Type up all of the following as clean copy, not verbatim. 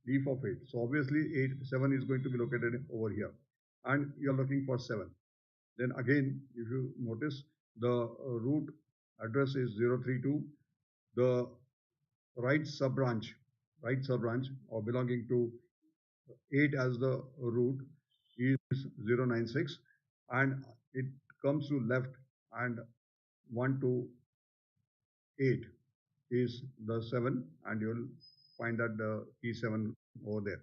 leaf of 8. So obviously 7 is going to be located over here. And you're looking for 7. Then again, if you notice, the root address is 032. The right sub branch or belonging to 8 as the root is 096, and it comes to left, and 1 to 8 is the 7, and you'll find that the key 7 over there.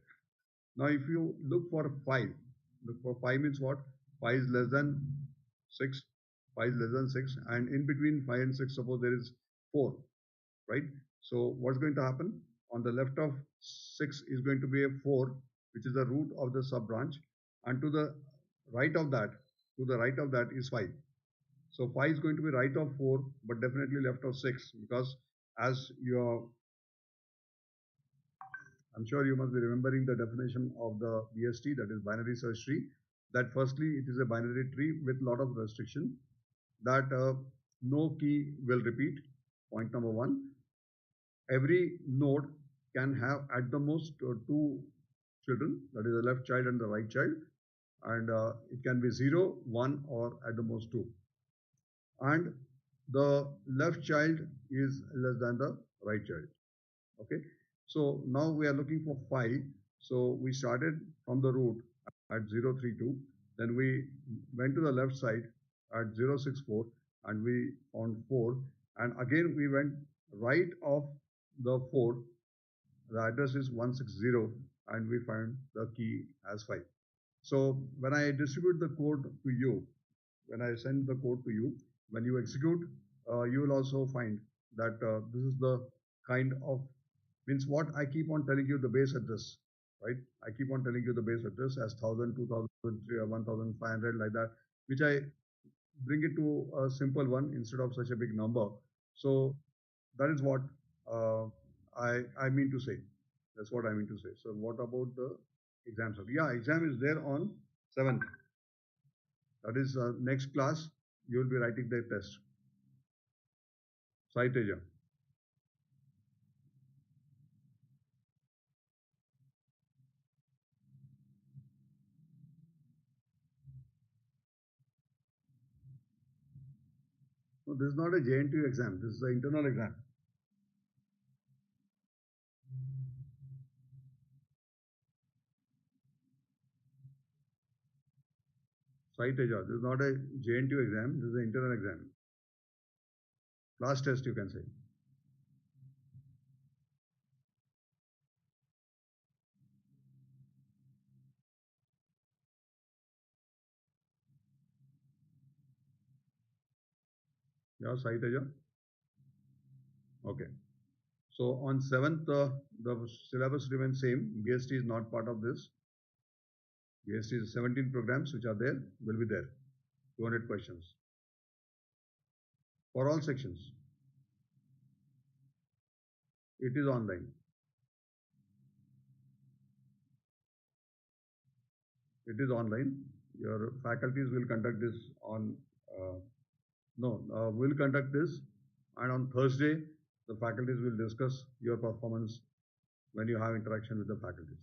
Now if you look for 5, look for 5 means what? 5 is less than 6, 5 is less than 6, and in between 5 and 6, suppose there is 4, right? So what's going to happen? On the left of 6 is going to be a 4, which is the root of the sub branch, and to the right of that, is 5. So 5 is going to be right of 4, but definitely left of 6, because as you're, I'm sure you must be remembering the definition of the BST, that is binary search tree. That firstly, it is a binary tree with a lot of restriction, that no key will repeat. Point number 1. Every node can have at the most 2 children, that is the left child and the right child, and it can be 0, 1, or at the most 2. And the left child is less than the right child. Okay, so now we are looking for 5. So we started from the root at 032, then we went to the left side at 064, and we found 4, and again we went right of the 4, the address is 160, and we find the key as 5. So when I distribute the code to you, when I send the code to you, when you execute, you will also find that this is the kind of, means what I keep on telling you, the base address, right? I keep on telling you the base address as 1000, 2000, 1500, like that, which I bring it to a simple one instead of such a big number. So that is what uh, I mean to say. That's what I mean to say. So what about the exam? Yeah, exam is there on 7th. That is next class. You will be writing the test. Sai Teja. No, this is not a JNTU exam. This is the internal exam. Sai Teja. This is not a JNTU exam. This is an internal exam. Class test, you can say. Yeah, Sai Teja. Okay. So on 7th, the syllabus remains same. BST is not part of this. BST is 17 programs which are there, will be there. 200 questions for all sections. It is online. It is online. Your faculties will conduct this on, no, will conduct this, and on Thursday, the faculties will discuss your performance when you have interaction with the faculties.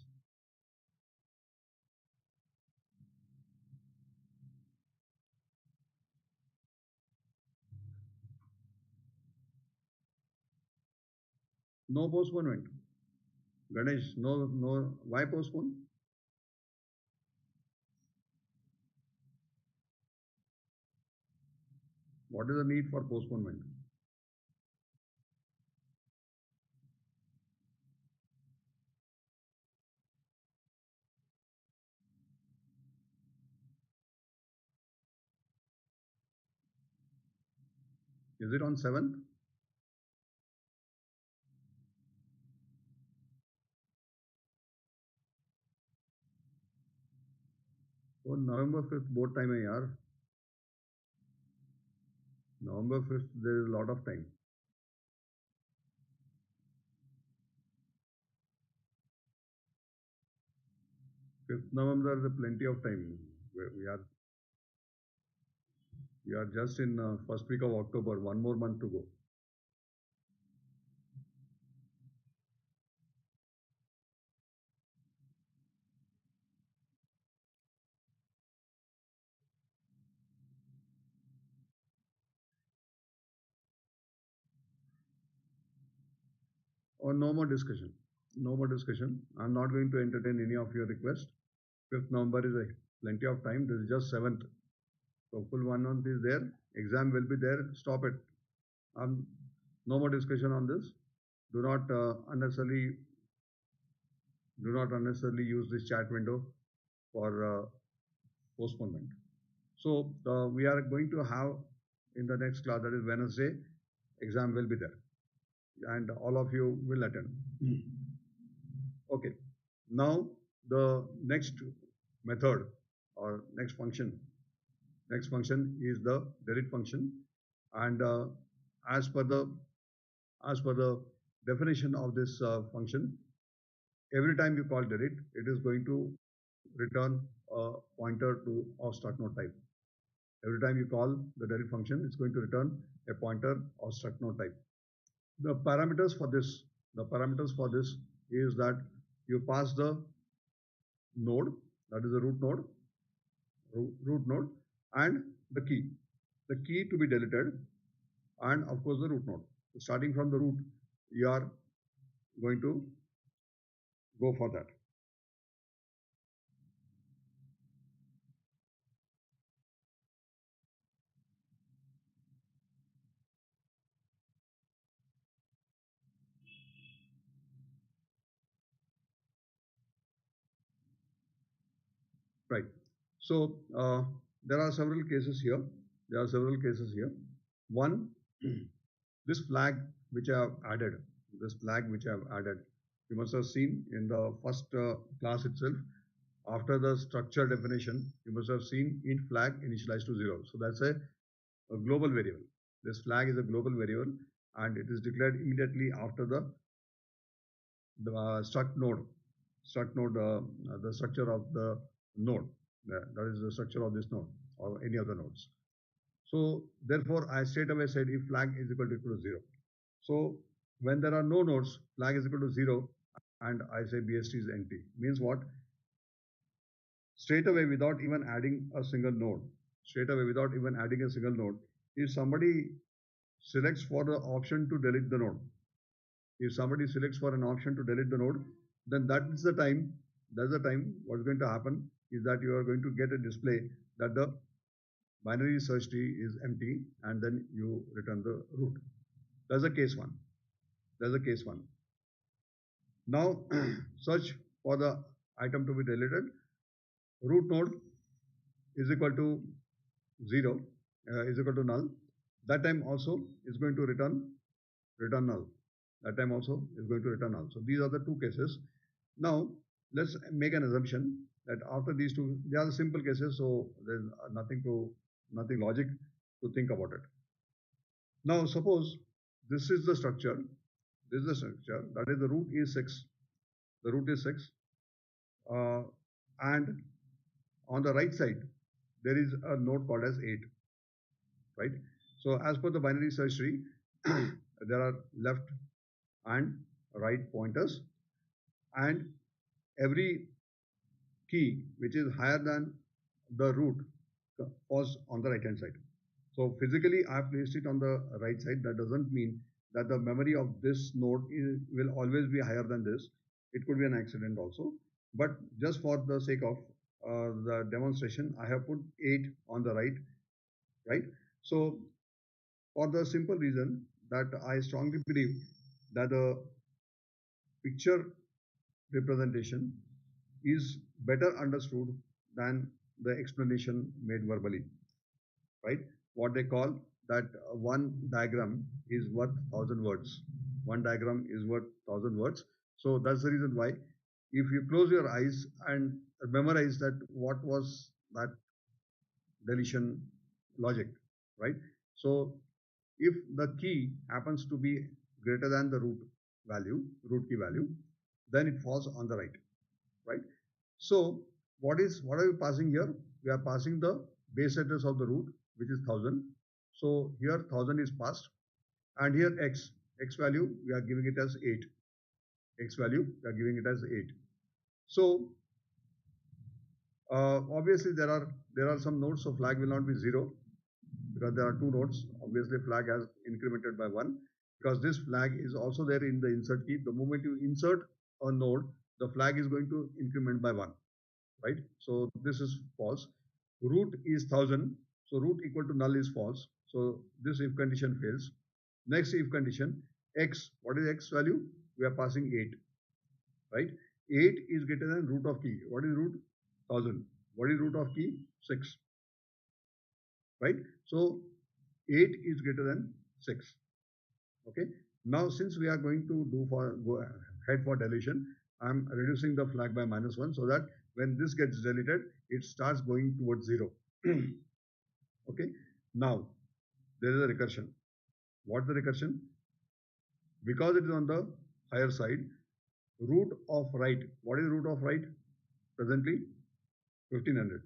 No postponement. Ganesh, no, no. Why postpone? What is the need for postponement? Is it on 7th? Oh, November 5th board time hai yaar. November 5th, there is a lot of time. 5th November, there is plenty of time. We are we are just in first week of October. One more month to go. or no more discussion. No more discussion. I'm not going to entertain any of your requests. 5th November is a plenty of time. This is just 7th. So full 1 month is there. Exam will be there. Stop it. Um, no more discussion on this. Do not unnecessarily use this chat window for postponement. So we are going to have in the next class, that is Wednesday, exam will be there, and all of you will attend. Okay. Now the next method or next function is the delete function, and as per the as per the definition of this function, every time you call delete, it is going to return a pointer to of struct node type. Every time you call the delete function, it's going to return a pointer of struct node type. The parameters for this is that you pass the node, that is the root node, and the key to be deleted, and of course the root node. So starting from the root, you are going to go for that. Right. So there are several cases here. One, this flag which I have added, you must have seen in the first class itself. After the structure definition, you must have seen int flag initialized to 0. So that's a global variable. This flag is a global variable, and it is declared immediately after the struct node, the structure of the node. That is the structure of this node or any other nodes. So therefore, I straight away said if flag is equal to 0. So when there are no nodes, flag is equal to 0, and I say BST is empty. Means what? Straight away, without even adding a single node, if somebody selects for the option to delete the node, then that's the time what's going to happen is that you are going to get a display that the binary search tree is empty, and then you return the root. That's the case one. Now search for the item to be deleted. Root node is equal to 0, is equal to null. That time also is going to return null. So these are the two cases. Now let's make an assumption that after these two, they are the simple cases, so there's nothing logic to think about it. Now suppose this is the structure. That is the root is 6. And on the right side there is a node called as 8, right? So as per the binary search tree, there are left and right pointers, and every key which is higher than the root was on the right hand side. So physically I have placed it on the right side. That doesn't mean that the memory of this node will always be higher than this. It could be an accident also, but just for the sake of the demonstration, I have put 8 on the right? So for the simple reason that I strongly believe that the picture representation is better understood than the explanation made verbally, right? What they call that one diagram is worth 1,000 words. So that's the reason why if you close your eyes and memorize that what was that deletion logic, right? So if the key happens to be greater than the root key value, then it falls on the right? So what are we passing here? We are passing the base address of the root, which is 1,000. So here 1,000 is passed, and here x value we are giving it as 8. So obviously there are some nodes, so flag will not be 0 because there are two nodes. Obviously flag has incremented by 1. because this flag is also there in the insert key. The moment you insert a node, the flag is going to increment by 1, right? So this is false. Root is 1000, so root equal to null is false. So this if condition fails. Next if condition, x, what is x value? We are passing 8, right? 8 is greater than root of key. What is root? 1000. What is root of key? 6, right? So 8 is greater than 6. Okay. Now since we are going to go head for deletion, I'm reducing the flag by -1 so that when this gets deleted, it starts going towards 0. Okay. Now there is a recursion. What's the recursion? Because it is on the higher side, root of right. What is root of right? Presently 1500.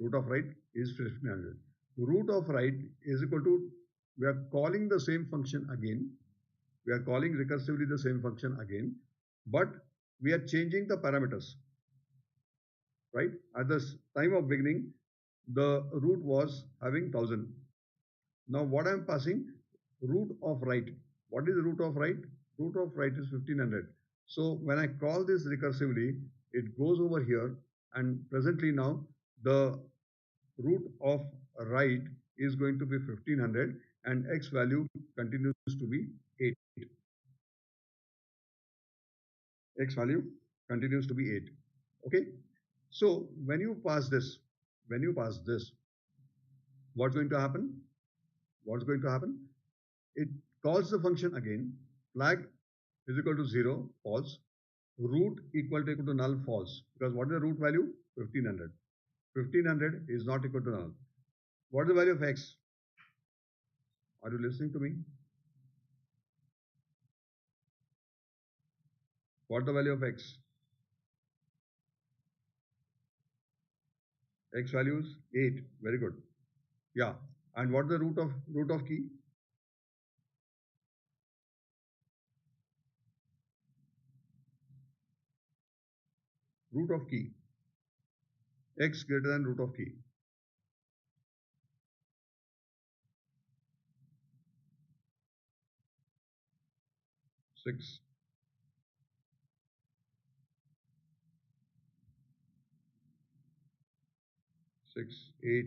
Root of right is 1500. Root of right is equal to, we are calling the same function again. We are calling recursively the same function again, but we are changing the parameters, right? At the time of beginning, the root was having 1000. Now what I am passing? Root of right. What is the root of right? Root of right is 1500. So when I call this recursively, it goes over here, and presently now the root of right is going to be 1500 and x value continues to be 8. X value continues to be 8. Okay. So when you pass this, what's going to happen? What's going to happen? It calls the function again. Flag is equal to 0, false. Root equal to null, false. Because what is the root value? 1500. 1500 is not equal to null. What is the value of x? Are you listening to me? What is the value of x? X value is 8. Very good. Yeah. And what is the root of key? Root of key. X greater than root of key. 6. 6, 8.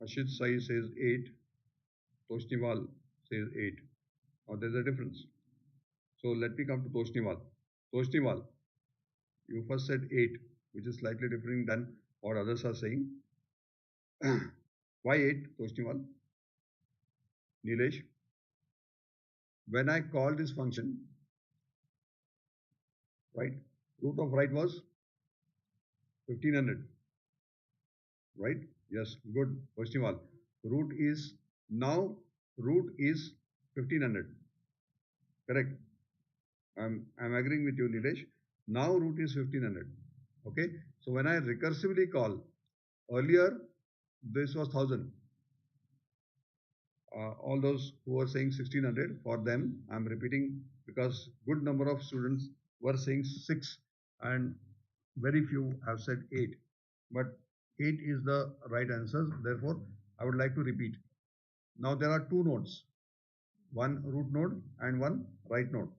Ashit Sai says 8. Toshniwal says 8. Now there's a difference. So let me come to Toshniwal. Toshniwal, you first said 8, which is slightly different than what others are saying. Why 8, Toshniwal? Nilesh, when I call this function, right, root of right was 1500, right? Yes, good, Toshniwal. Root is, now root is 1500, correct? I'm agreeing with you, Nilesh. Now root is 1500. Okay. So when I recursively call, earlier this was 1000. All those who were saying 1600, for them I'm repeating because good number of students were saying 6 and very few have said 8. But 8 is the right answer. Therefore, I would like to repeat. Now there are two nodes, one root node and one right node.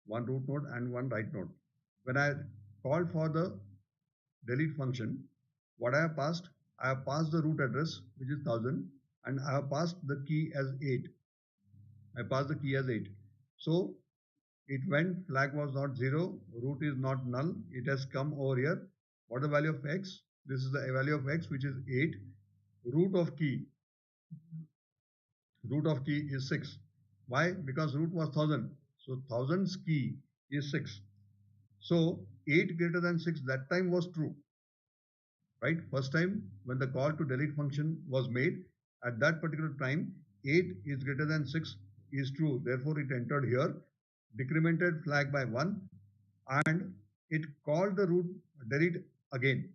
One root node and one right node. When I called for the delete function, what I have passed? I have passed the root address, which is 1000, and I have passed the key as 8. I passed the key as 8. So it went, flag was not 0, root is not null, it has come over here. What is the value of x? This is the value of x, which is 8. Root of key is 6. Why? Because root was 1000. So 1000's key is 6. So 8 greater than 6 that time was true, right? First time when the call to delete function was made, at that particular time 8 is greater than 6 is true. Therefore it entered here, decremented flag by 1, and it called the root delete again,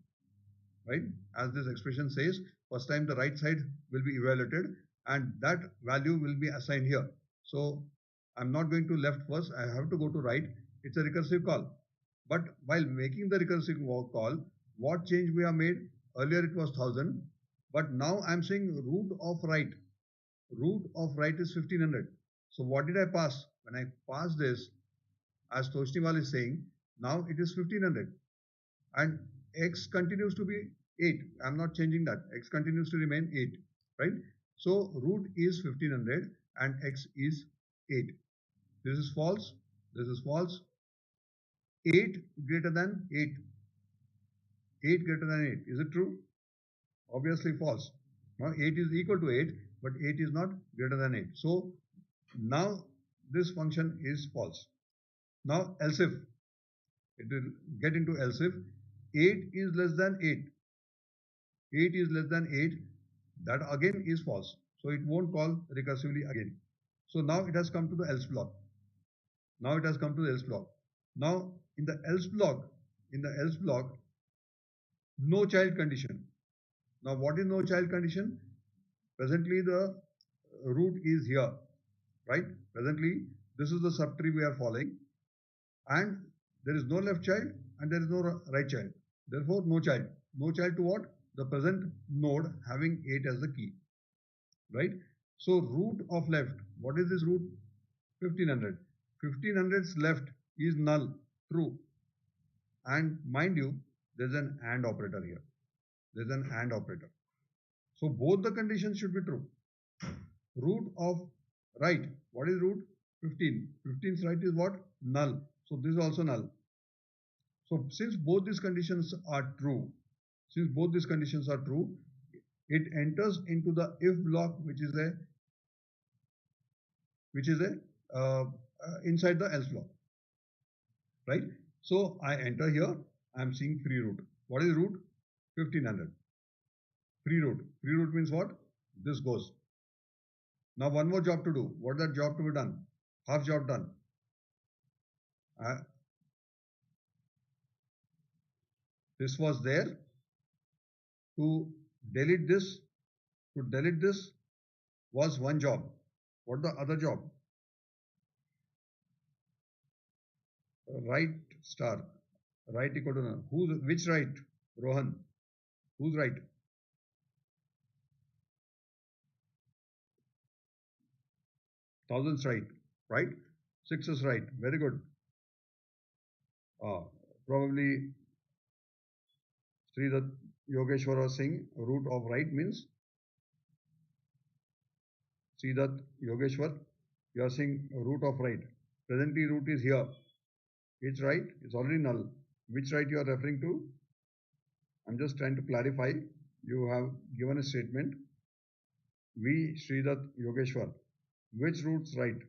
right? As this expression says, first time the right side will be evaluated and that value will be assigned here. So I'm not going to left first, I have to go to right. It's a recursive call. But while making the recursive call, what change we have made? Earlier it was 1000, But now I'm saying root of right. Root of right is 1500. So what did I pass? When I pass this, as Toshniwal is saying, now it is 1500. And x continues to be 8. I'm not changing that. X continues to remain 8, right? So root is 1500 and x is 8. This is false. This is false. 8 greater than 8. 8 greater than 8. Is it true? Obviously false. Now 8 is equal to 8, but 8 is not greater than 8. So now this function is false. Now else if, it will get into else if 8 is less than 8. 8 is less than 8. That again is false. So it won't call recursively again. So now it has come to the else block. Now it has come to the else block. Now in the else block, no child condition. Now what is no child condition? Presently the root is here, right? Presently this is the subtree we are following, and there is no left child and there is no right child. Therefore no child. No child to what? The present node having 8 as the key, right? So root of left, what is this root? 1500. 1500's left is null, true. And mind you, there's an AND operator here. There's an AND operator. So both the conditions should be true. Root of right, what is root? 15. 15's right is what? Null. So this is also null. So since both these conditions are true, it enters into the if block, which is inside the else block, right? So I enter here, I'm seeing free root. What is root? 1500. Free root. Free root means what? This goes. Now one more job to do. What is that job to be done? Half job done. This was there. To delete this, was one job. What the other job? Right star. Right equal to none. Which right? Rohan. Who's right? Thousands right. Right? Six is right. Very good. Probably Sri Yogeshwar was saying root of right means Sridat Yogeshwar, you are saying root of right. Presently root is here. It's right, it's already null. Which right you are referring to? I'm just trying to clarify. You have given a statement. V Sridat Yogeshwar. Which root's right?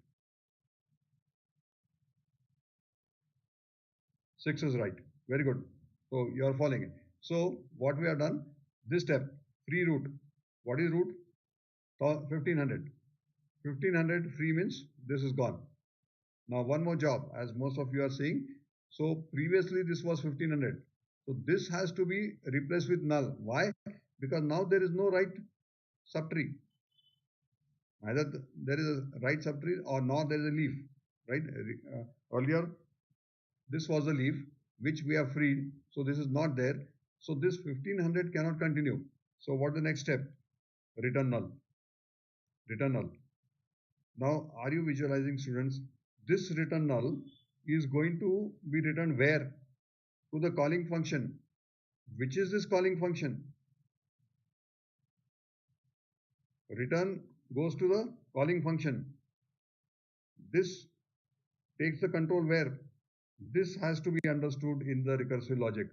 6 is right. Very good. So you are following it. So what we have done, this step, free root. What is root? 1500. 1500 free means this is gone. Now one more job, as most of you are saying. So previously this was 1500. So this has to be replaced with null. Why? Because now there is no right subtree. Either there is a right subtree or nor there is a leaf. Right? Earlier this was a leaf which we have freed. So this is not there. So this 1500 cannot continue. So what the next step? Return null. Return null. Now are you visualizing, students? This return null is going to be returned where? To the calling function. Which is this calling function? Return goes to the calling function. This takes the control where? This has to be understood in the recursive logic.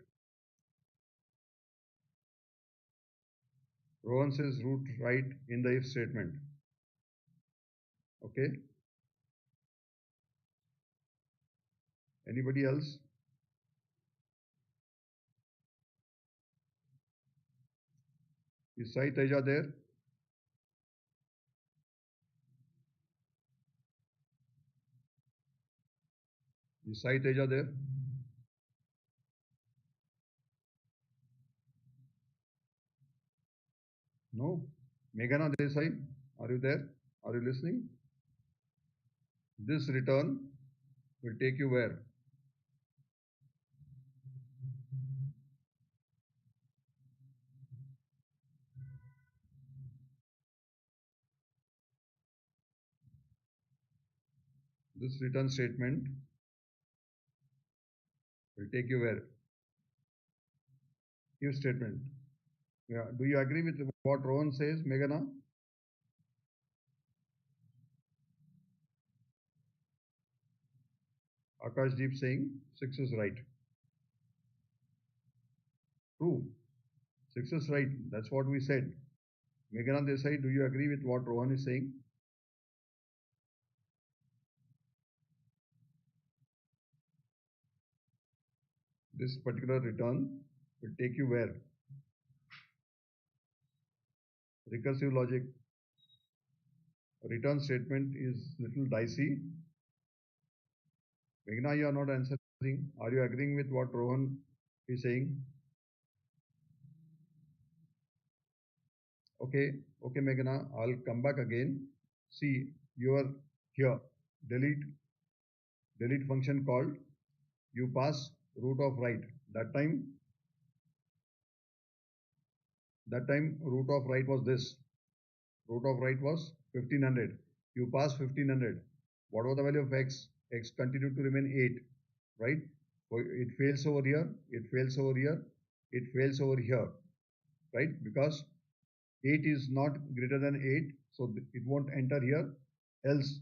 Rohan says root right in the if statement. Okay. Anybody else? Is Sai Teja there? Is Sai Teja there? No. Meghana Desai, are you there? Are you listening? This return will take you where? This return statement will take you where? If statement. Yeah. Do you agree with what Rohan says, Meghana? Akashdeep saying 6 is right. True. 6 is right. That's what we said. Meghana Desai, do you agree with what Rohan is saying? This particular return will take you where? Recursive logic. Return statement is little dicey. Meghna, you are not answering. Are you agreeing with what Rohan is saying? Okay, okay, Meghana, I'll come back again. See, you are here. Delete, delete function called. You pass root of right. That time, root of right was this. Root of right was 1500. You pass 1500. What was the value of x? X continued to remain 8, right? So it fails over here, it fails over here, it fails over here, right? Because 8 is not greater than 8, so it won't enter here. Else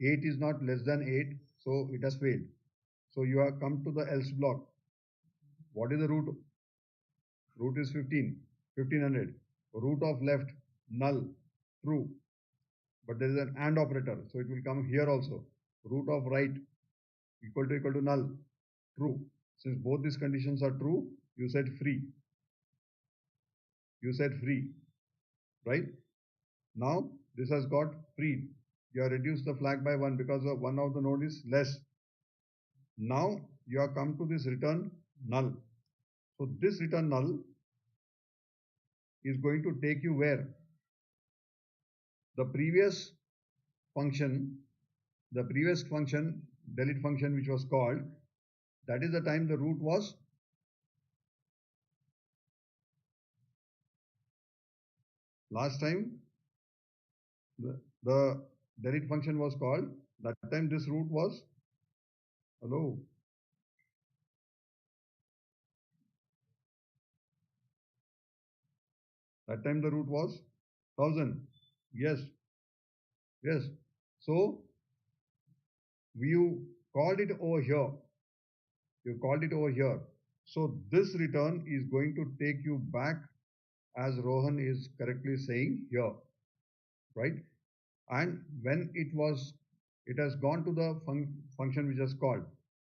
8 is not less than 8, so it has failed. So you have come to the else block. What is the root? Root is 15, 1500. Root of left, null, true. But there is an AND operator, so it will come here also. Root of right equal to null, true. Since both these conditions are true, you said free. You said free, right? Now this has got free. You have reduced the flag by 1 because one of the node is less. Now you have come to this return null. So this return null is going to take you where? The previous function, delete function which was called, that is the time the root was last time the delete function was called, that time this root was, hello, that time the root was 1000. Yes, yes. So you called it over here. You called it over here. So this return is going to take you back as Rohan is correctly saying here, right? And when it has gone to the function which is called.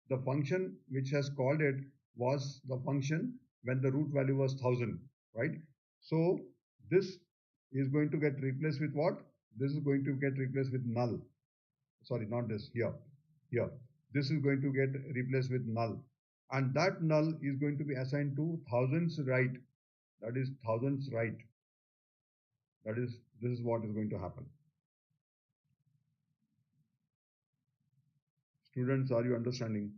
The function which has called it was the function when the root value was 1000, right? So this is going to get replaced with what? This is going to get replaced with null. Sorry, not this, here. Here. This is going to get replaced with null. And that null is going to be assigned to thousands right. That is thousands right. This is what is going to happen. Students, are you understanding?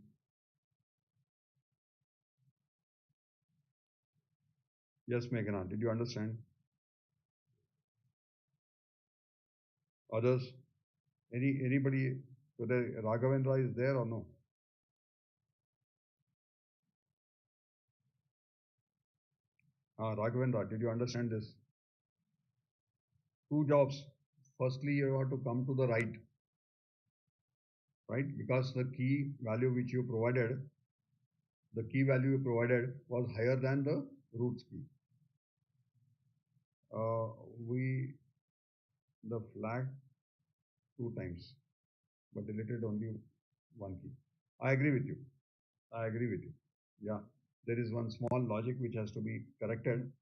Yes, Meghana, did you understand? Others? Anybody, whether Raghavendra is there or no? Raghavendra, did you understand this? Two jobs. Firstly, you have to come to the right? Because the key value you provided was higher than the roots key. Uh, we the flag two times, but deleted only one key. I agree with you. I agree with you. Yeah, there is one small logic which has to be corrected.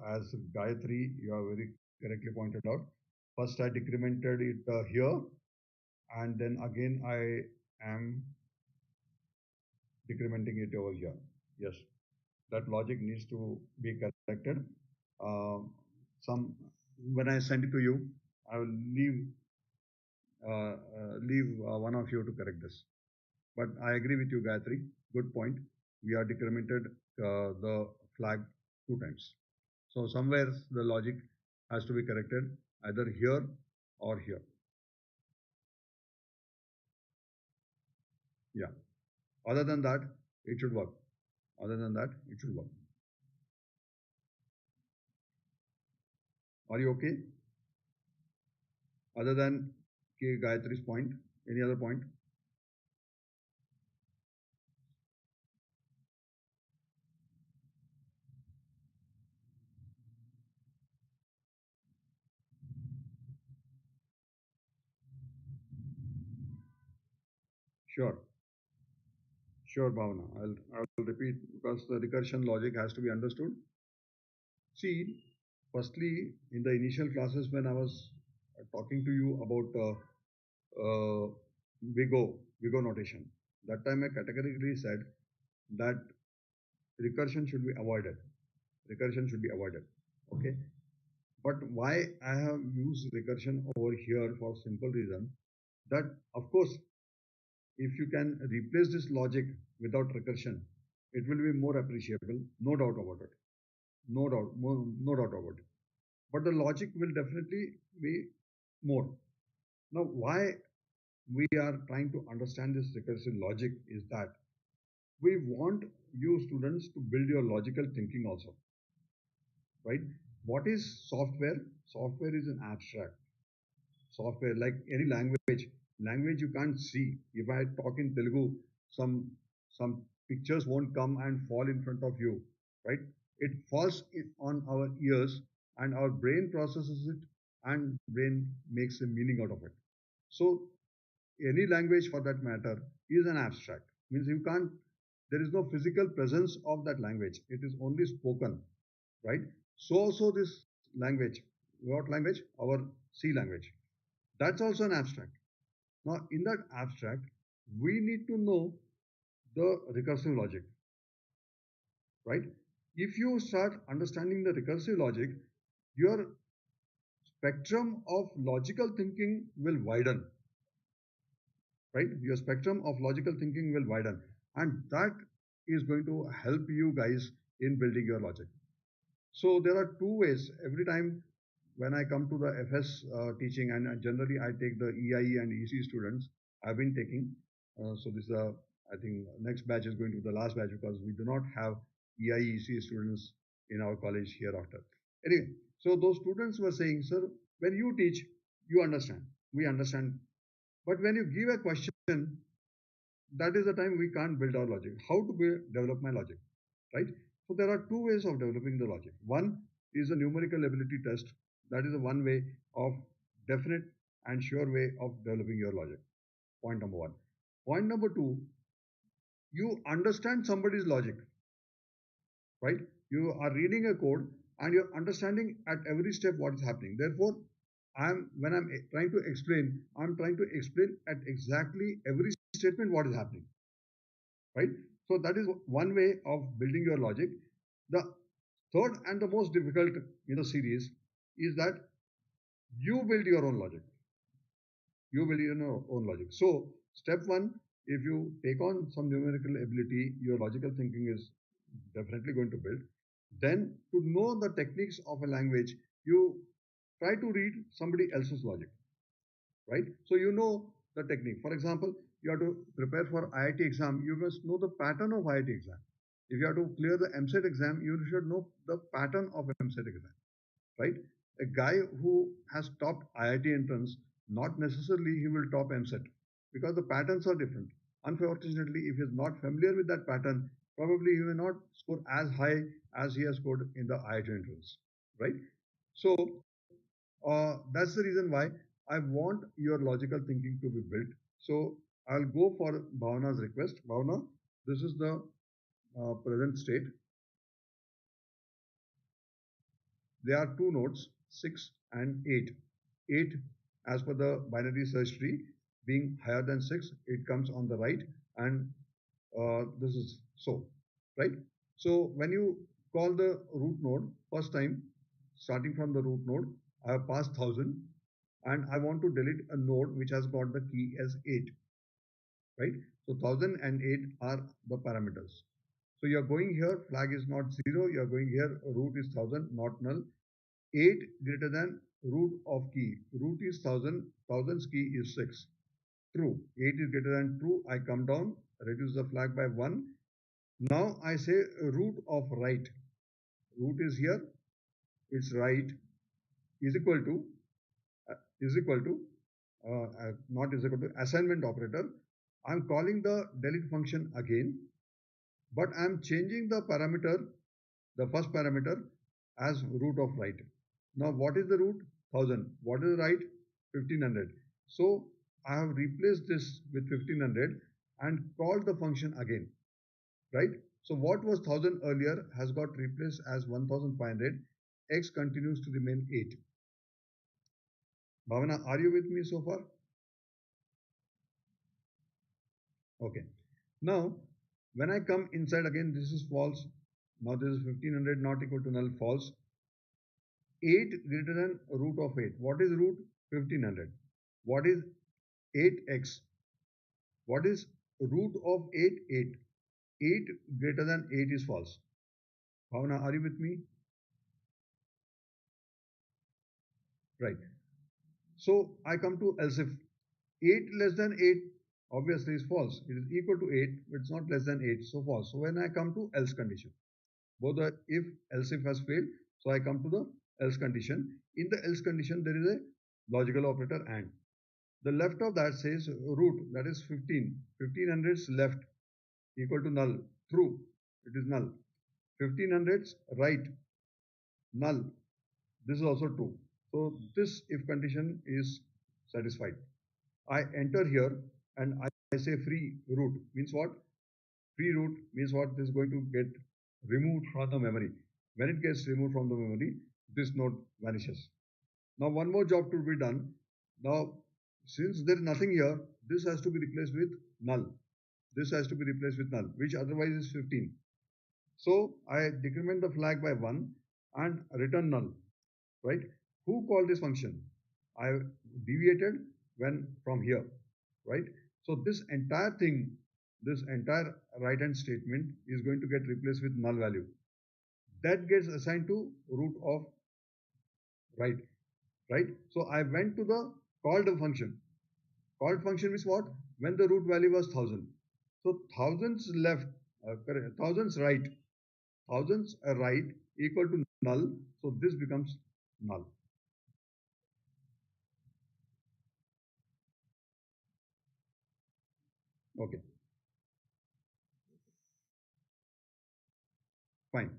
As Gayatri, you have very correctly pointed out. First, I decremented it here, and then again I am decrementing it over here. Yes, that logic needs to be corrected. Uh, some when I send it to you, I will leave one of you to correct this. But I agree with you, Gayatri. Good point. We are decremented the flag two times. So somewhere the logic has to be corrected either here or here. Yeah. Other than that, it should work. Other than that, it should work. Are you okay? Other than Gayatri's point, any other point? Sure. Sure, Bhavana. I'll repeat because the recursion logic has to be understood. See, firstly, in the initial classes when I was talking to you about Vigo notation, that time I categorically said that recursion should be avoided. Recursion should be avoided. Okay. But why I have used recursion over here for simple reason that of course if you can replace this logic without recursion, it will be more appreciable, no doubt about it. No doubt about it. But the logic will definitely be more. Now, why we are trying to understand this recursive logic is that we want you students to build your logical thinking also, right? What is software? Software is an abstract. Software, like any language you can't see. If I talk in Telugu, some some pictures won't come and fall in front of you, right? It falls on our ears and our brain processes it and brain makes a meaning out of it. So any language for that matter is an abstract, means you can't, there is no physical presence of that language, it is only spoken, right? So also this language, what language? Our C language, that's also an abstract. Now, in that abstract, we need to know the recursive logic, right? If you start understanding the recursive logic, your spectrum of logical thinking will widen, right? Your spectrum of logical thinking will widen, and that is going to help you guys in building your logic. So there are two ways. Every time when I come to the FS teaching, and generally I take the EIE and EC students, I've been taking. So this is I think next batch is going to be the last batch because we do not have EIE EC students in our college hereafter. Anyway, so those students were saying, sir, when you teach, you understand, we understand, but when you give a question, that is the time we can't build our logic. How to develop my logic, right? So there are two ways of developing the logic. One is a numerical ability test. That is a one way of definite and sure way of developing your logic. Point number one. Point number two, you understand somebody's logic, right? You are reading a code and you're understanding at every step what is happening. Therefore, when I'm trying to explain, I'm trying to explain at exactly every statement what is happening, right? So that is one way of building your logic. The third and the most difficult in the series is that you build your own logic. You build your own logic. So step one, if you take on some numerical ability, your logical thinking is definitely going to build. Then to know the techniques of a language, you try to read somebody else's logic, right? So you know the technique. For example, you have to prepare for IIT exam, you must know the pattern of IIT exam. If you have to clear the MSET exam, you should know the pattern of MSET exam, right? A guy who has topped IIT entrance, not necessarily he will top MSET because the patterns are different. Unfortunately, if he is not familiar with that pattern, probably he will not score as high as he has scored in the IIT entrance, right? So that's the reason why I want your logical thinking to be built. So I'll go for Bhavana's request. Bhavana, this is the present state. There are two nodes, 6 and 8. 8, as per the binary search tree, being higher than 6, it comes on the right, and this is so, right? So when you call the root node, first time, starting from the root node, I have passed 1000, and I want to delete a node which has got the key as 8, right? So 1000 and 8 are the parameters. So you're going here, flag is not 0, you're going here, root is 1000, not null. 8 greater than root of key. Root is 1000, 1000's key is 6. true. 8 is greater than true. I come down, reduce the flag by 1. Now I say root of right. Root is here, its right is equal to is equal to not is equal to assignment operator. I'm calling the delete function again, but I'm changing the parameter, the first parameter, as root of right. Now what is the root? 1000. What is the right? 1500. So I have replaced this with 1500 and called the function again, right? So what was 1000 earlier has got replaced as 1500. X continues to remain 8. Bhavana, are you with me so far? Okay. Now, when I come inside again, this is false. Now this is 1500 not equal to null, false. 8 greater than root of 8. What is root? 1500. What is 8x? What is root of 8? 8. 8 greater than 8 is false. Bhavana, are you with me? Right. So I come to else if 8 less than 8 obviously is false. It is equal to 8, but it's not less than 8, so false. So when I come to else condition, both the if else if has failed, so I come to the else condition. In the else condition, there is a logical operator and. The left of that says root, that is 15. 1500's left equal to null. True, it is null. 1500's right, null. This is also true. So this if condition is satisfied. I enter here and I say free root means what? Free root means what? This is going to get removed from the memory. When it gets removed from the memory, this node vanishes. Now one more job to be done. Now since there is nothing here, this has to be replaced with null. This has to be replaced with null, which otherwise is 15. So I decrement the flag by 1 and return null, right? Who called this function? I deviated when from here, right? So this entire thing, this entire right hand statement is going to get replaced with null value. That gets assigned to root of right, right? So I went to the called function. Called function is what? When the root value was 1000. So thousands left, thousands right, thousands right equal to null. So this becomes null. Okay, fine,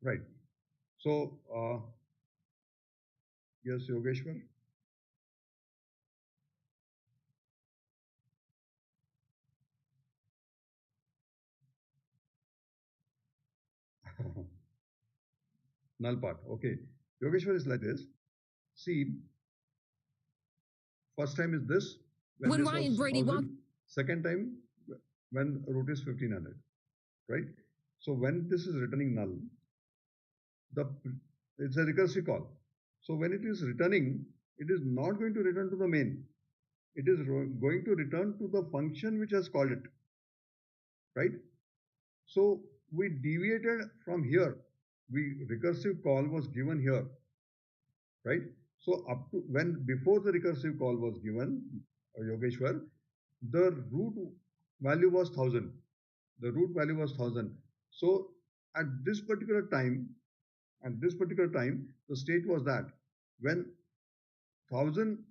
right. So yes, Yogeshwar. Null part. Okay, Yogeshwar is like this. See, first time is this when When this Ryan was Brady walked. 1000. Second time when root is 1500, right? So when this is returning null, the it's a recursive call. So when it is returning, it is not going to return to the main. It is going to return to the function which has called it, right? So we deviated from here. We recursive call was given here, right? So up to when before the recursive call was given, Yogeshwar, the root value was 1000. The root value was 1000. So at this particular time, the state was that when 1000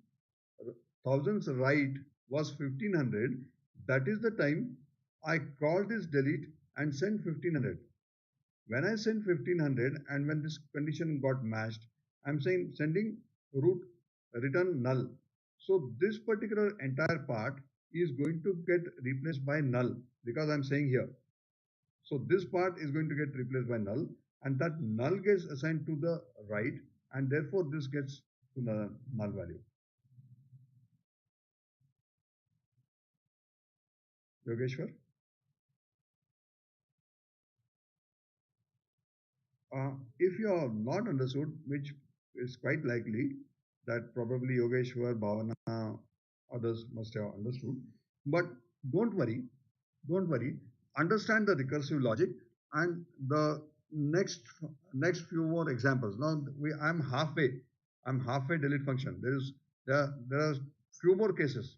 thousands right was 1500, that is the time I called this delete and sent 1500. When I send 1500 and when this condition got matched, I'm saying sending root return null. So this particular entire part is going to get replaced by null because I'm saying here. So this part is going to get replaced by null and that null gets assigned to the right and therefore this gets to the null value. Yogeshwar? If you have not understood, which is quite likely that probably Yogeshwar, Bhavana, others must have understood, but don't worry, don't worry. Understand the recursive logic and the next few more examples. Now I'm halfway. I'm halfway delete function. There are few more cases.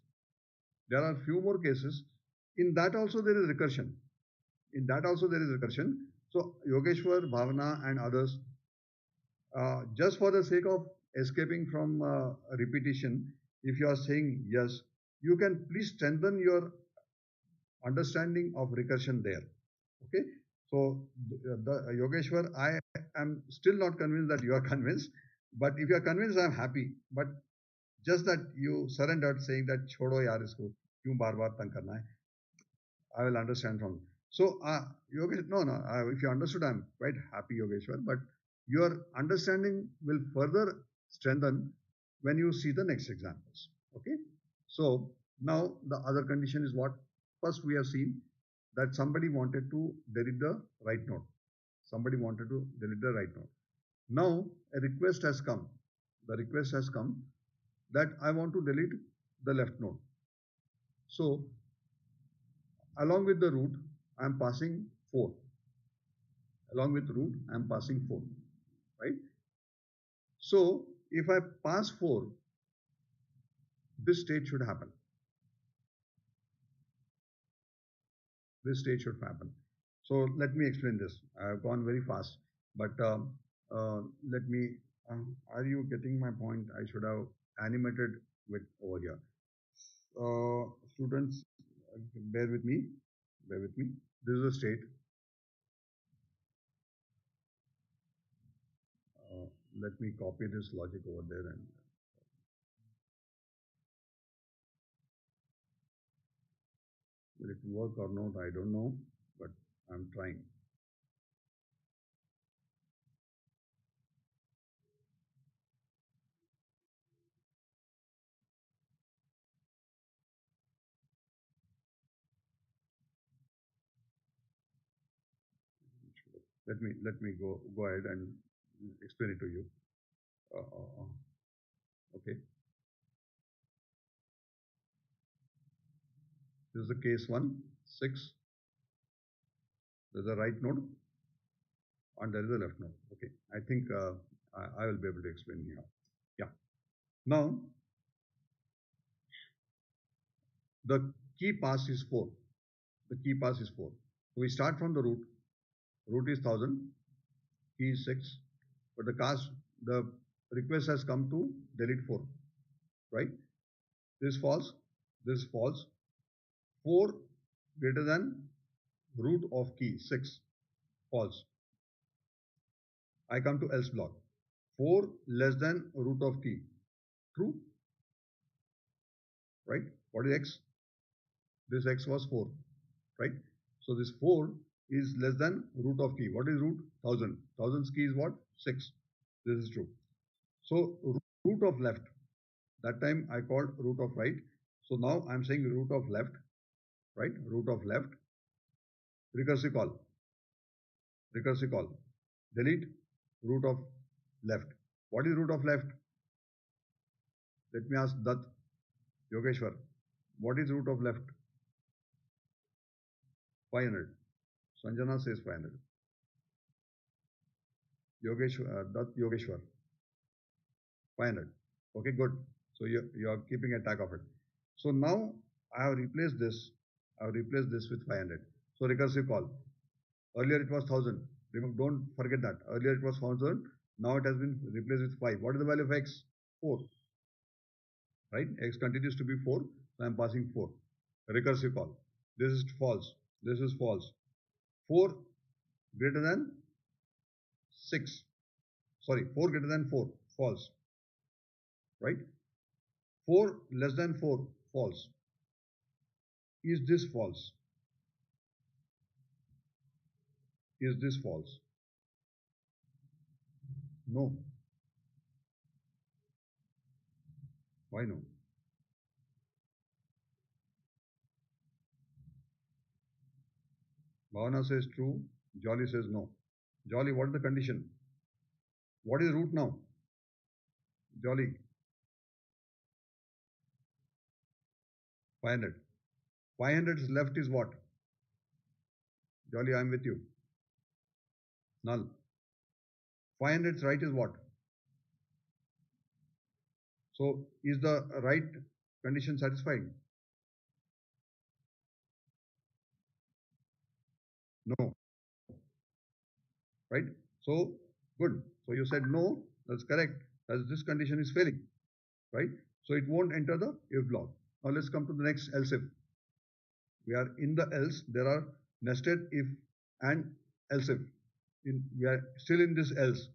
There are few more cases. In that also there is recursion. In that also there is recursion. So Yogeshwar, Bhavana, and others, just for the sake of escaping from repetition, if you are saying yes, you can please strengthen your understanding of recursion there. Okay. So Yogeshwar, I am still not convinced that you are convinced. But if you are convinced, I am happy. But just that you surrendered, saying that छोड़ो यार इसको क्यों बार बार तंग करना है. I will understand from. So, Yogesh, no, no. If you understood, I'm quite happy, Yogeshwar. But your understanding will further strengthen when you see the next examples. Okay. So now the other condition is what? First, we have seen that somebody wanted to delete the right node. Somebody wanted to delete the right node. Now a request has come. The request has come that I want to delete the left node. So along with the root, I am passing 4. Along with root, I am passing 4. Right? So if I pass 4, this state should happen. This state should happen. So let me explain this. I have gone very fast, but let me. Are you getting my point? I should have animated with over here. Students, bear with me. Bear with me. This is a state. Uh, Let me copy this logic over there, and will it work or not? I don't know, but I'm trying. Let me go ahead and explain it to you. Okay, this is the case 1, 6. There's a right node and there is a left node. Okay, I think I will be able to explain here. Yeah. Now the key pass is 4. The key pass is 4. So we start from the root. Root is 1000. Key is 6. But the request has come to delete 4. Right? This false. This false. 4 greater than root of key 6. False. I come to else block. 4 less than root of key. True. Right? What is x? This x was 4. Right? So this 4 is less than root of key. What is root? 1000. 1000's key is what? 6. This is true. So root of left. That time I called root of right. So now I'm saying root of left. Right? Root of left. Recursive call. Recursive call. Delete root of left. What is root of left? Let me ask Dutt, Yogeshwar. What is root of left? 500. Sanjana says 500. Yogeshwar, Dutt Yogeshwar. 500. Okay, good. So you are keeping a tag of it. So now I have replaced this. I have replaced this with 500. So recursive call. Earlier it was 1000. Don't forget that. Earlier it was 1000. Now it has been replaced with 5. What is the value of x? 4. Right? X continues to be 4. So I am passing 4. Recursive call. This is false. This is false. 4 greater than 6. Sorry, 4 greater than 4. False. Right? 4 less than 4. False. Is this false? Is this false? No. Why no? Bhavana says true. Jolly says no. Jolly, what is the condition? What is root now? Jolly, 500. 500's left is what? Jolly, I'm with you. Null. 500's right is what? So is the right condition satisfied? No, right? So good. So you said no, that's correct. As this condition is failing, right? So it won't enter the if block. Now let's come to the next else if. We are in the else. There are nested if and else if. We are still in this else.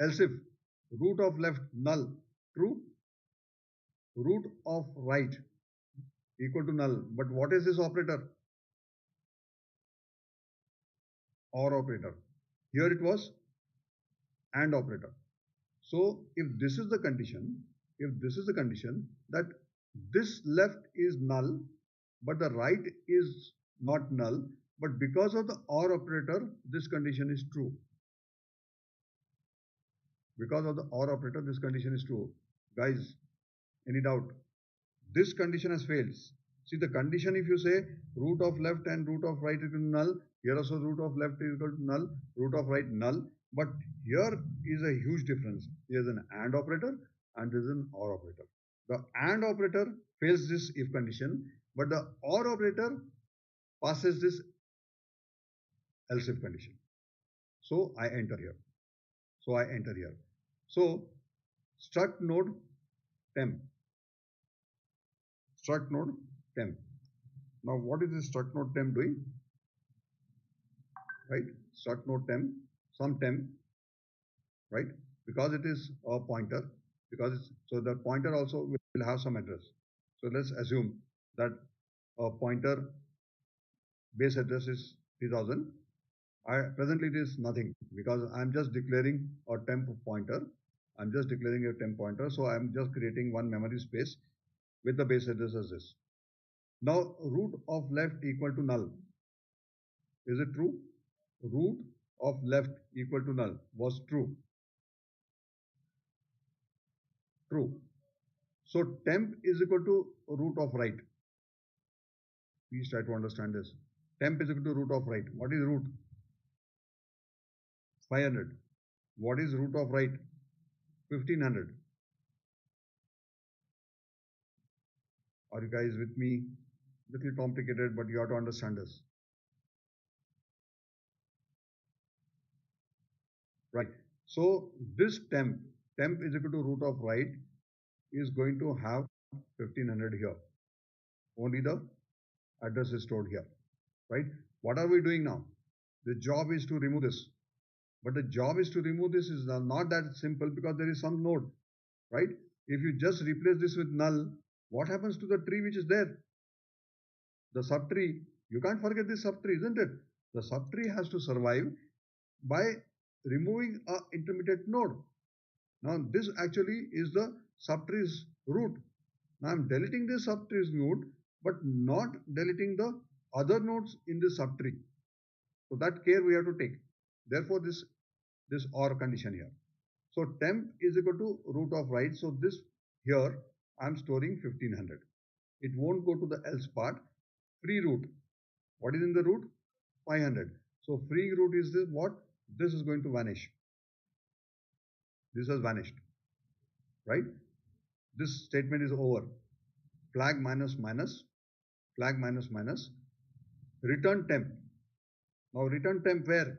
Else if root of left null true, root of right equal to null. But what is this operator? Or operator. Here it was and operator. So if this is the condition, if this is the condition that this left is null, but the right is not null, but because of the or operator, this condition is true. Because of the or operator, this condition is true. Guys, any doubt? This condition has failed. See the condition, if you say root of left and root of right is equal to null, here also root of left is equal to null, root of right null. But here is a huge difference. Here is an AND operator and there is an OR operator. The AND operator fails this if condition, but the OR operator passes this else if condition. So I enter here. So I enter here. So struct node temp. Struct node temp. Now what is this struct node temp doing? Right? Struct node temp, some temp, right? Because it is a pointer, because it's, so the pointer also will have some address. So let's assume that a pointer base address is 3000. Presently it is nothing because I'm just declaring a temp pointer. I'm just declaring a temp pointer. So I'm just creating one memory space with the base address as this. Now root of left equal to null. Is it true? Root of left equal to null was true. True. So temp is equal to root of right. Please try to understand this. Temp is equal to root of right. What is root? 500. What is root of right? 1500. Are you guys with me? Little complicated, but you have to understand this. Right. So this temp is equal to root of right is going to have 1500 here. Only the address is stored here. Right. What are we doing now? The job is to remove this. But the job is to remove this is not that simple because there is some node. Right. If you just replace this with null, what happens to the tree which is there? The subtree, you can't forget this subtree, isn't it? The subtree has to survive by removing a intermediate node. Now this actually is the subtree's root. Now I'm deleting this subtree's node, but not deleting the other nodes in the subtree. So that care we have to take. Therefore this OR condition here. So temp is equal to root of right. So this here I'm storing 1500. It won't go to the else part. Free root. What is in the root? 500. So free root is this what? This is going to vanish. This has vanished. Right? This statement is over. Flag minus minus, flag minus minus, return temp. Now return temp where?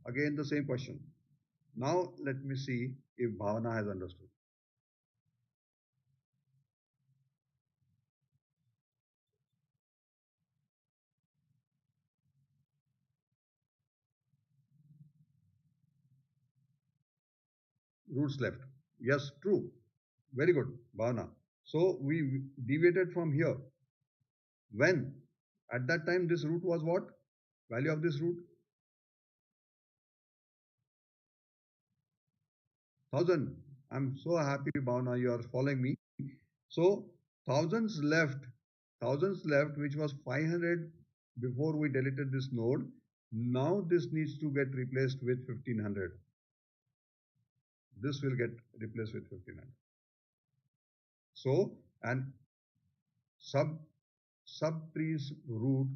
Again the same question. Now let me see if Bhavana has understood. Roots left. Yes, true. Very good, Bhavana. So we deviated from here. When? At that time this root was what? Value of this root? 1000. I'm so happy, Bhavana, you are following me. So thousands left, which was 500 before we deleted this node. Now this needs to get replaced with 1500. This will get replaced with 1500. So, and sub subtree's root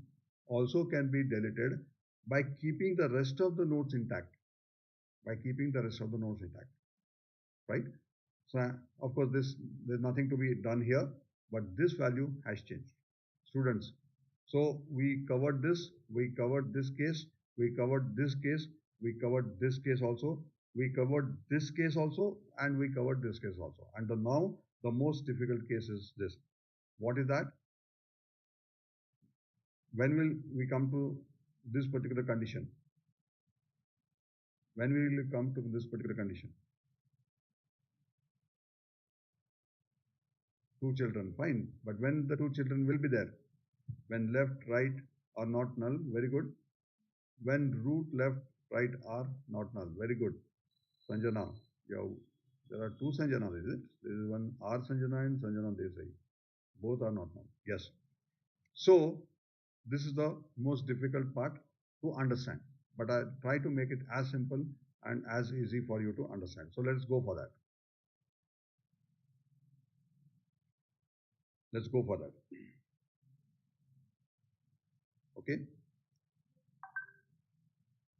also can be deleted by keeping the rest of the nodes intact. By keeping the rest of the nodes intact, right? So, of course, there's nothing to be done here, but this value has changed. Students, So we covered this case, we covered this case, we covered this case also, we covered this case also, and we covered this case also. And now the most difficult case is this. What is that? When will we come to this particular condition? When will we come to this particular condition? Two children, fine. But when the two children will be there? When left, right are not null, very good. When root, left, right are not null, very good. Sanjana, there are two Sanjanas, is it? There is one R Sanjana and Sanjana Desai. Both are not null. Yes. So this is the most difficult part to understand. But I try to make it as simple and as easy for you to understand. So let's go for that. Let's go for that. Okay.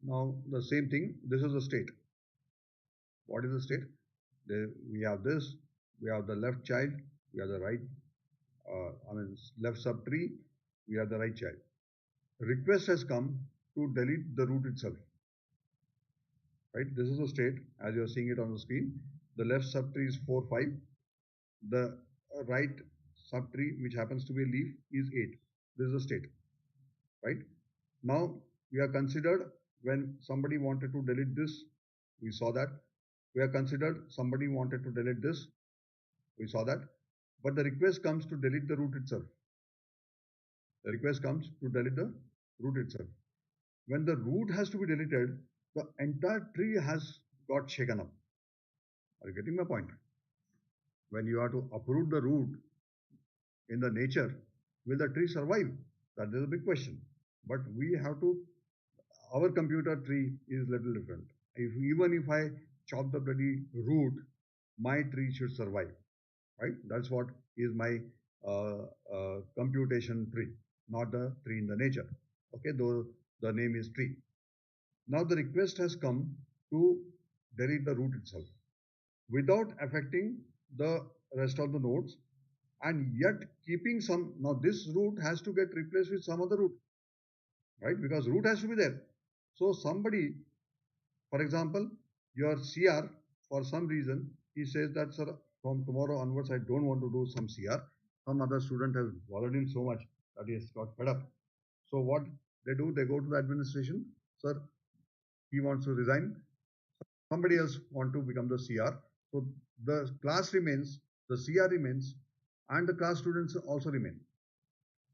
Now the same thing. This is the state. What is the state? We have this. We have the left child. We have the right. Left subtree. We have the right child. Request has come to delete the root itself. Right? This is the state as you are seeing it on the screen. The left subtree is 4, 5. The right subtree, which happens to be a leaf, is 8. This is the state. Right? Now we are considered when somebody wanted to delete this, we saw that. We are considered somebody wanted to delete this, we saw that. But the request comes to delete the root itself. The request comes to delete the root itself. When the root has to be deleted, the entire tree has got shaken up. Are you getting my point? When you are to uproot the root in the nature, will the tree survive? That is a big question. But we have to, our computer tree is little different. Even if I chop the bloody root, my tree should survive. Right? That's what is my computation tree, not the tree in the nature. Okay, though the name is tree. Now the request has come to delete the root itself without affecting the rest of the nodes and yet keeping some. Now this root has to get replaced with some other root, right? Because root has to be there. So somebody, for example, your CR, for some reason, he says that, sir, from tomorrow onwards, I don't want to do some CR. Some other student has bothered him so much that he has got fed up. So what they do, they go to the administration, sir, he wants to resign. Somebody else want to become the CR. So the class remains, the CR remains, and the class students also remain.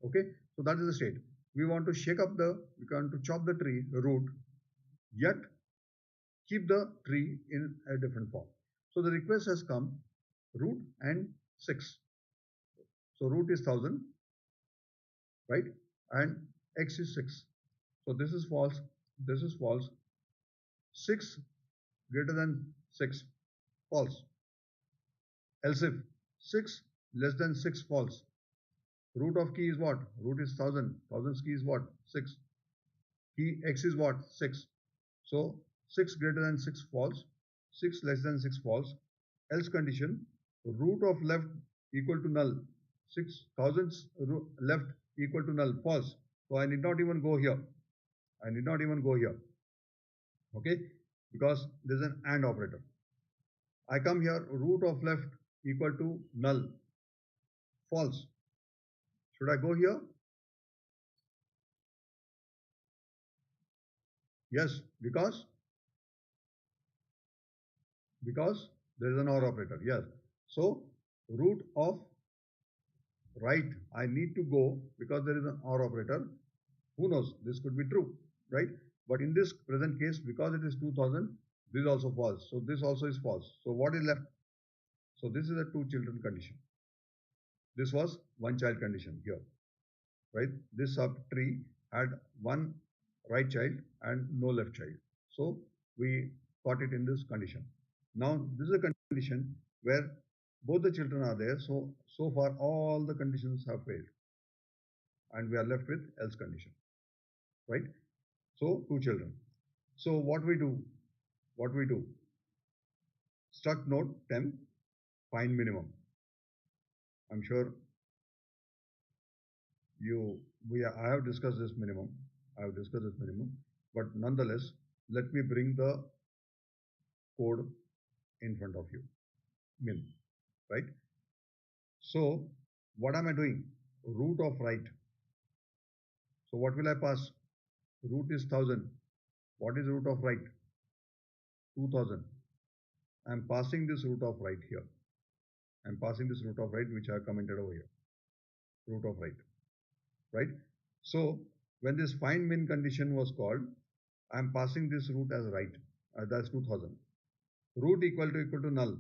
Okay, so that is the state. We want to shake up we want to chop the tree, the root, yet keep the tree in a different form. So the request has come, root and 6. So root is 1000, right? And x is 6. So this is false, this is false. 6 greater than 6, false. Else if 6 less than 6, false. Root of key is what? Root is 1000. 1000's key is what? 6. Key x is what? 6. So 6 greater than 6, false. 6 less than 6, false. Else condition, root of left equal to null. 6000's left equal to null, false. So I need not even go here. I need not even go here. Okay, because there is an AND operator. I come here, root of left equal to null, false. Should I go here? Yes, because there is an OR operator. Yes. So root of right, I need to go because there is an OR operator. Who knows? This could be true, right? But in this present case, because it is 2000, this is also false. So this also is false. So what is left? So this is a two children condition. This was one child condition here, right? This subtree had one right child and no left child. So we got it in this condition. Now this is a condition where both the children are there. So far all the conditions have failed and we are left with else condition, right? So two children. So what we do? What we do? Struct node 10, find minimum. I'm sure you I have discussed this minimum. I have discussed this minimum, but nonetheless, let me bring the code in front of you. Min, right? So what am I doing? Root of right. So what will I pass? Root is 1000. What is root of right? 2000. I am passing this root of right here. I am passing this root of right which I have commented over here. Root of right, right? So when this find min condition was called, I am passing this root as right. That's 2000. Root equal to null.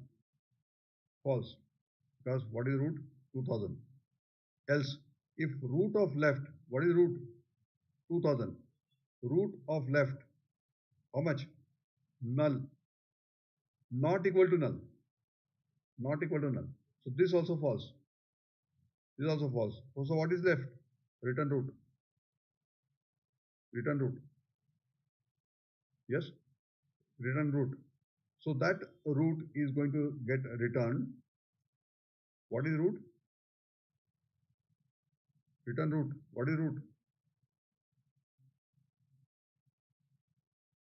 False. Because what is root? 2000. Else, if root of left, what is root? 2000. Root of left, how much? Null. Not equal to null. Not equal to null. So this also false. This is also false. So what is left? Return root. Return root. Yes? Return root. So that root is going to get returned. What is root? Return root. What is root?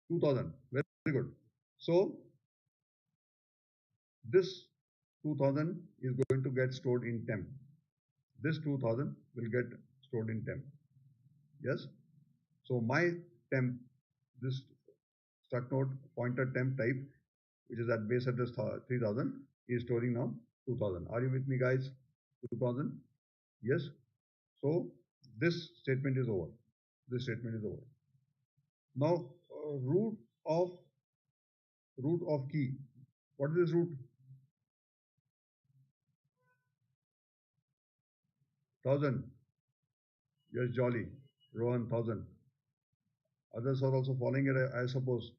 2000. Very good. So this 2000 is going to get stored in temp. This 2000 will get stored in temp. Yes. So my temp, this struct node pointer temp type, which is at base address 3000, is storing now 2000. Are you with me, guys? 2000. Yes. So this statement is over. This statement is over. Now root of key. What is this root? 1000. Yes, jolly. Rohan 1000. Others are also following it, I suppose.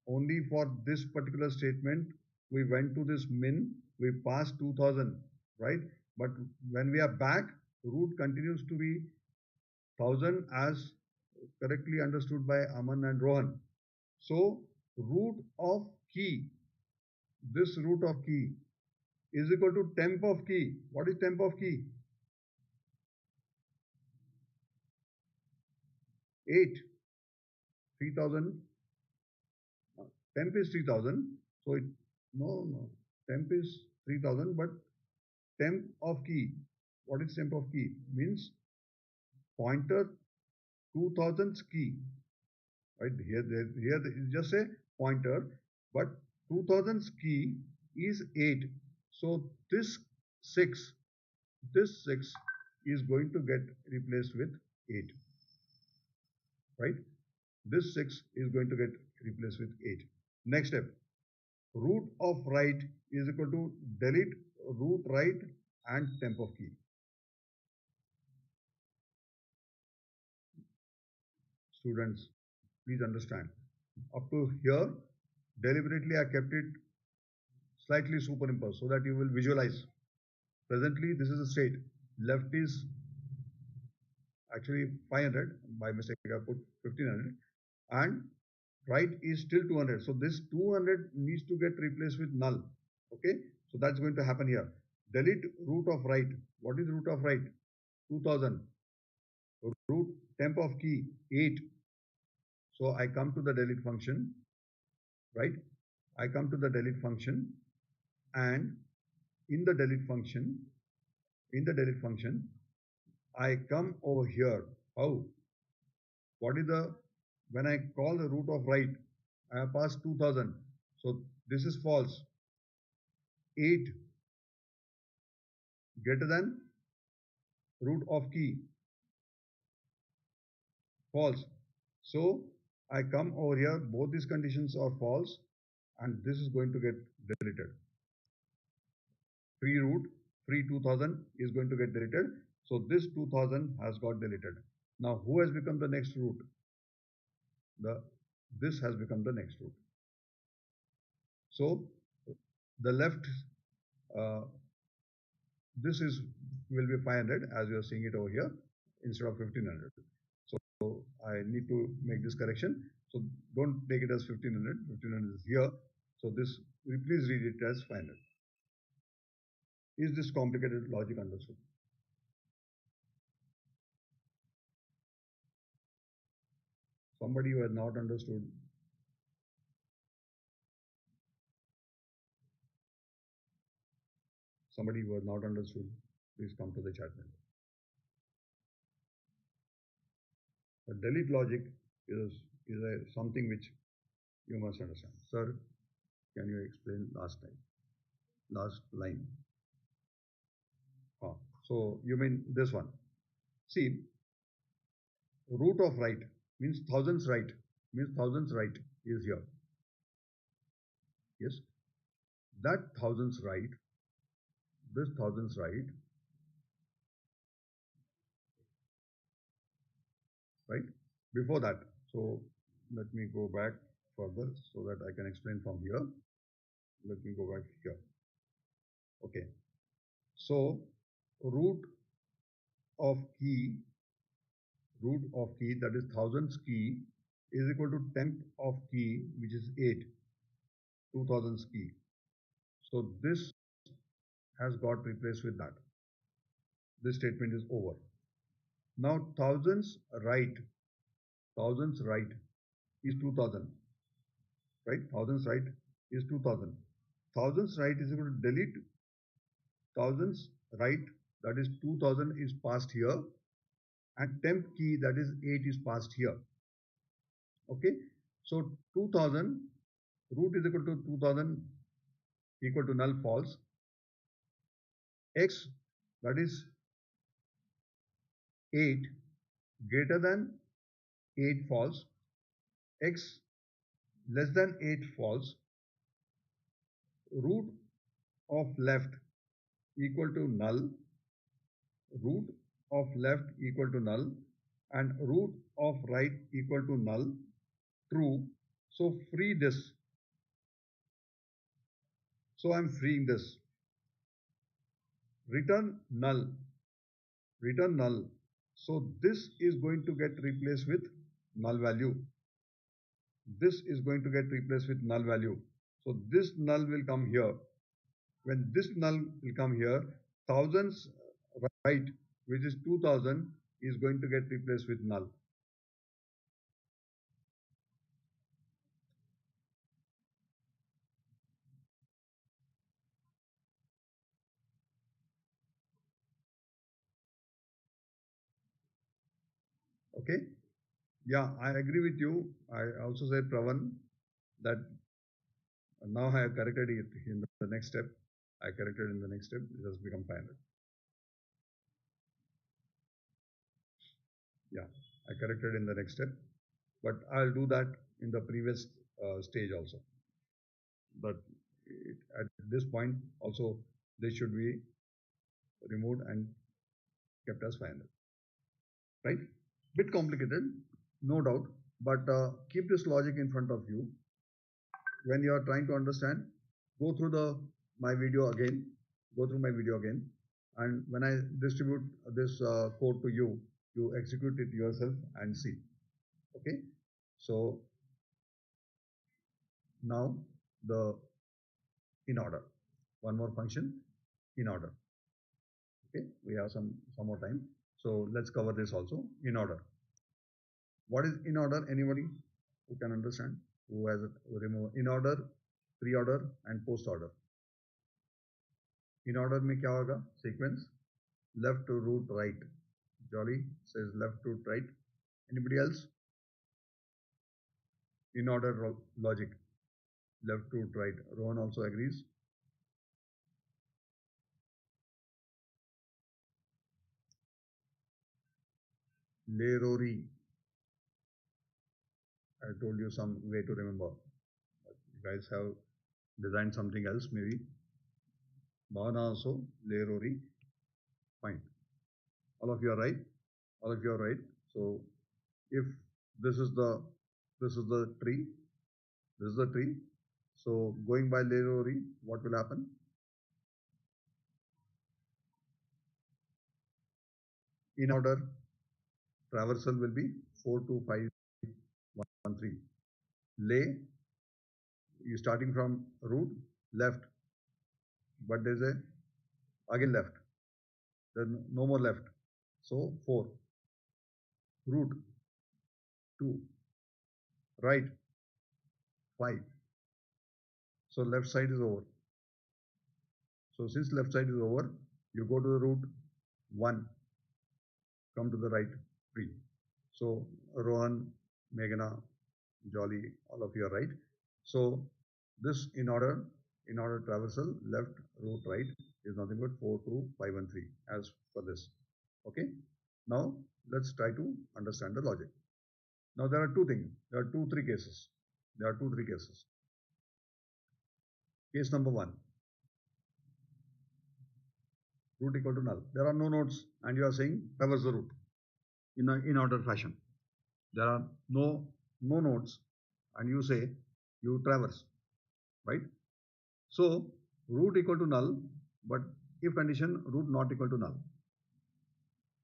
Only for this particular statement, we went to this min, we passed 2000, right? But when we are back, root continues to be 1000 as correctly understood by Aman and Rohan. So root of key, this root of key is equal to temp of key. What is temp of key? 8. 3000. Temp is 3000. So no. Temp is 3000, but temp of key. What is temp of key? Means pointer 2000's key. Right here is just a pointer, but 2000's key is 8. So six, this 6 is going to get replaced with 8. Right? This 6 is going to get replaced with 8. Next step, root of right is equal to delete root right and temp of key. Students, please understand. Up to here, deliberately I kept it slightly superimposed so that you will visualize. Presently, this is a state. Left is actually 500. By mistake, I put 1500. And right is still 200. So this 200 needs to get replaced with null. Okay. So that's going to happen here. Delete root of right. What is root of right? 2000. Root temp of key 8. So I come to the delete function, right? I come to the delete function, and in the delete function, I come over here. How? What is the, when I call the root of right, I have passed 2000. So this is false. 8 greater than root of key. False. So I come over here, both these conditions are false, and this is going to get deleted. Free root, free 2000 is going to get deleted. So this 2000 has got deleted. Now who has become the next root? This has become the next root. So the left, uh, this is will be 500 as you are seeing it over here instead of 1500. So I need to make this correction. So don't take it as 1500. 1500 is here. So this, please read it as 500. Is this complicated logic understood? Somebody who has not understood, somebody who has not understood, please come to the chat window. The delete logic is, something which you must understand. Sir, can you explain last time? Last line. Ah, so you mean this one. See, root of right means thousands right is here. Yes, that thousands right, this thousands right, before that. So let me go back further so that I can explain from here. Let me go back here. Okay. So root of key, that is thousands key is equal to tenth of key, which is 8, 2000s key. So this has got replaced with that. This statement is over. Now thousands right is 2000, right? Thousands right is 2000. Thousands right is equal to delete thousands right, that is 2000 is passed here, and temp key, that is 8, is passed here. Okay, so 2000 root is equal to 2000 equal to null false, x, that is 8, greater than 8 false, x less than 8 false, root of left equal to null, root of left equal to null, and root of right equal to null, true. So free this. So I'm freeing this. Return null. Return null. So this is going to get replaced with null value. This is going to get replaced with null value. So this null will come here. When this null will come here, thousands right, which is 2000, is going to get replaced with null. Okay. Yeah, I agree with you. I also said, Pravan, that now I have corrected it in the next step. I corrected in the next step. It has become 500. Yeah, I corrected in the next step. But I'll do that in the previous stage also. But at this point also, they should be removed and kept as 500. Right? Bit complicated, no doubt. But keep this logic in front of you when you are trying to understand. Go through my video again. Go through my video again, and when I distribute this code to you, you execute it yourself and see. Okay. So now the in order. One more function, in order. Okay. We have some more time. So let's cover this also. In order. What is in order? Anybody who can understand? Who has remove in order, pre-order, and post-order? In order में क्या होगा? Sequence, left to root right. Jolly says left to right. Anybody else? In order logic, left to right. Rohan also agrees. Lerori. I told you some way to remember. You guys have designed something else maybe. Bhavana also, Lerori. Fine. All of you are right. All of you are right. So if this is the tree, this is the tree. So going by Lerori, what will happen? In order, traversal will be 4, 2, 5, 1, 3. Lay, you starting from root, left, but there's a again left. There's no more left. So 4. Root, 2. right 5. So left side is over. So since left side is over, you go to the root 1, come to the right 3. So Rohan, Meghana, Jolly, all of you are right. So this in order traversal left root right is nothing but 4, 2, 5 and 3 as for this. Okay. Now let's try to understand the logic. Now there are two things. There are three cases. There are three cases. Case number 1, root equal to null. There are no nodes and you are saying traverse the root in in order fashion. There are no nodes and you say you traverse, right? So root equal to null, but if condition root not equal to null,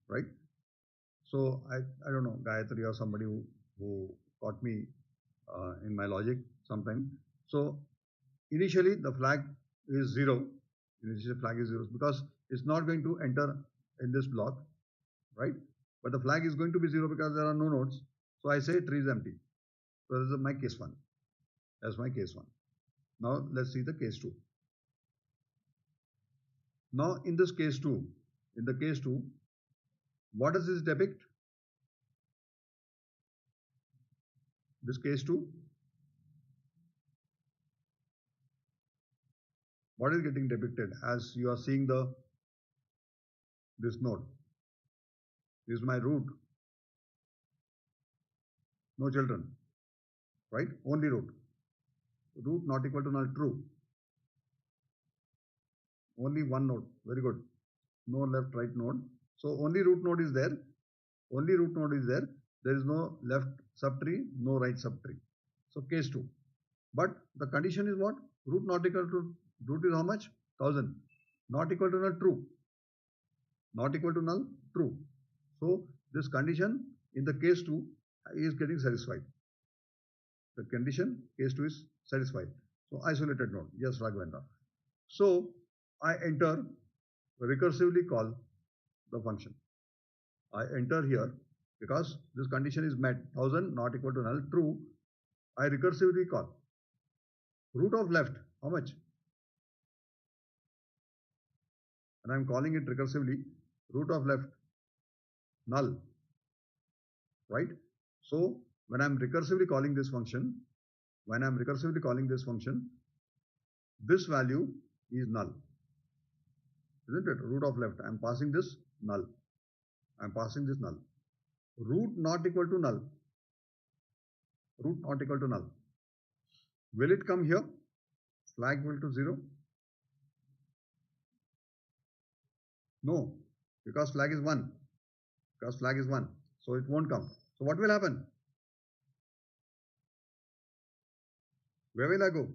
right? So I don't know, Gayatri or somebody who caught me in my logic sometime. So initially the flag is 0. Initially flag is 0 because it's not going to enter in this block, right? But the flag is going to be 0 because there are no nodes. So I say tree is empty. So this is my case 1. That's my case 1. Now let's see the case 2. Now in this case 2, in the case 2, what does this depict? This case 2, what is getting depicted as you are seeing this node? This is my root, no children, right? Only root. Root not equal to null, true. Only one node, very good. No left right node. So only root node is there. Only root node is there. There is no left subtree, no right subtree. So case 2. But the condition is what? Root not equal to root is how much? 1000. Not equal to null, true. Not equal to null, true. So this condition in the case 2 is getting satisfied. The condition case 2 is satisfied. So isolated node, yes, Raghavendra. So I enter, recursively call the function. I enter here because this condition is met, 1000 not equal to null, true. I recursively call. Root of left, how much? And I'm calling it recursively, root of left, null, right? So when I'm recursively calling this function, this value is null, isn't it? Root of left, I'm passing this null. I'm passing this null. Root not equal to null. Root not equal to null. Will it come here? Flag equal to 0? No, because flag is 1. Because flag is 1. So it won't come. So what will happen? Where will I go?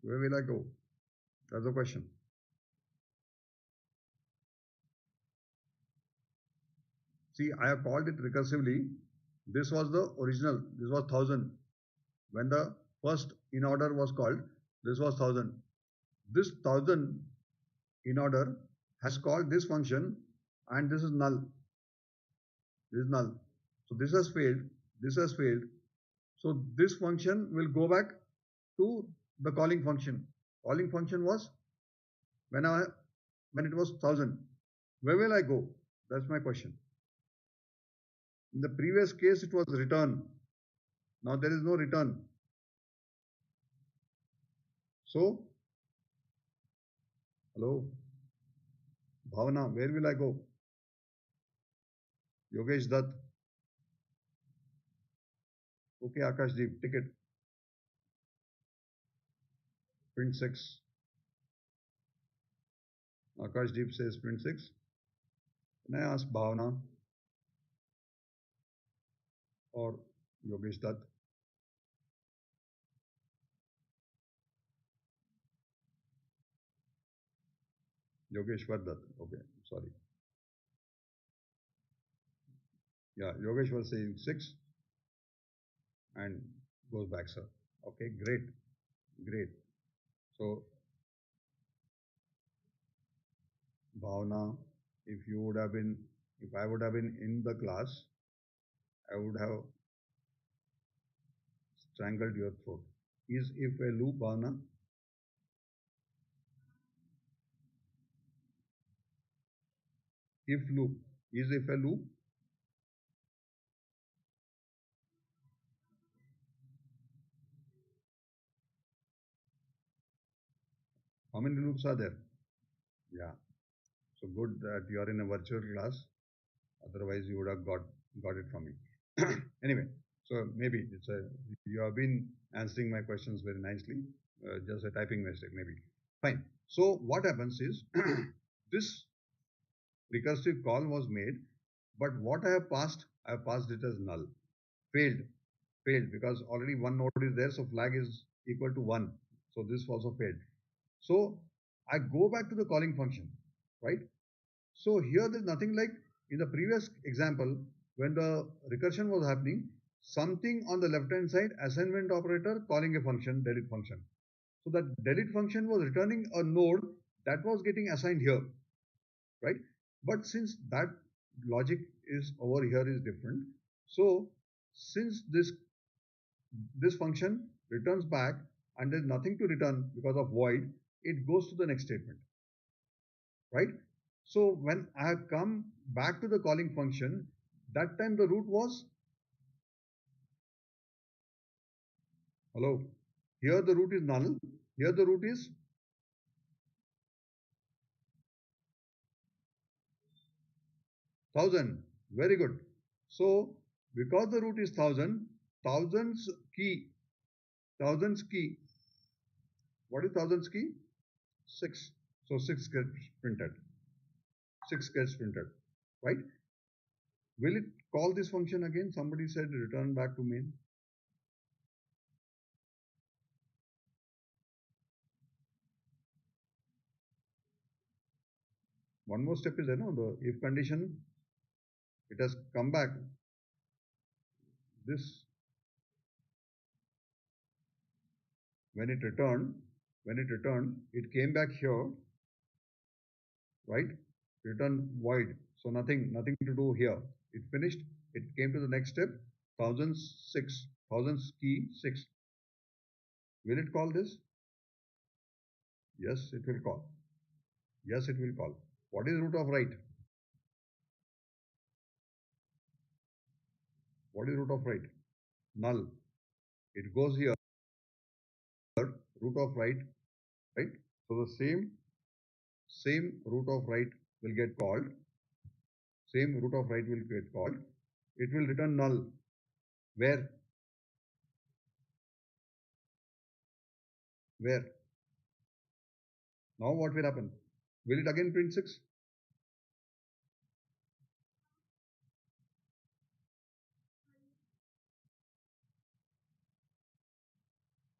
Where will I go? That's the question. See, I have called it recursively. This was the original. This was 1000. When the first in order was called, this was 1000. This 1000 in order has called this function and this is null. This is null. So this has failed. This has failed. So this function will go back to the calling function. Calling function was when it was 1000. Where will I go? That's my question. In the previous case, it was return. Now there is no return. So, hello, Bhavana, where will I go? Yogesh Dutt. Okay, Akash Deep, ticket. Print 6. Akash Deep says print 6. Can I ask Bhavana or Yogesh Dutt? Yogeshwar Dutt. Okay, sorry. Yeah, Yogesh was saying 6 and goes back, sir. Okay, great, great. So, Bhavana, if you would have been If I would have been in the class, I would have strangled your throat. Is if a loop, Bhavna? If loop. Is if a loop? How many loops are there? Yeah. So good that you are in a virtual class. Otherwise, you would have got it from me. Anyway, so maybe it's a you have been answering my questions very nicely. Just a typing mistake, maybe. Fine. So what happens is this recursive call was made, but what I have passed it as null. Failed. Failed because already one node is there, so flag is equal to one. So this also failed. So I go back to the calling function, right? So here there's nothing like in the previous example when the recursion was happening, something on the left hand side, assignment operator calling a function, delete function. So that delete function was returning a node that was getting assigned here, right? But since that logic is over here is different, so since this function returns back and there's nothing to return because of void, it goes to the next statement, right? So when I have come back to the calling function, that time the root was hello. Here the root is null. Here the root is 1000. Very good. So because the root is 1000, thousands key, thousands key. What is thousands key? 6. So 6 gets printed. 6 gets printed. Right? Will it call this function again? Somebody said return back to main. One more step is there, no? The if condition, it has come back. This when it returned, it came back here, right? Return void. So nothing to do here. It finished. It came to the next step. Thousands key 6. Will it call this? Yes, it will call. Yes, it will call. What is root of right? What is root of right? Null. It goes here. Root of right, right? So the same root of right will get called. Same root of right will get called. It will return null. Where? Where? Now what will happen? Will it again print 6?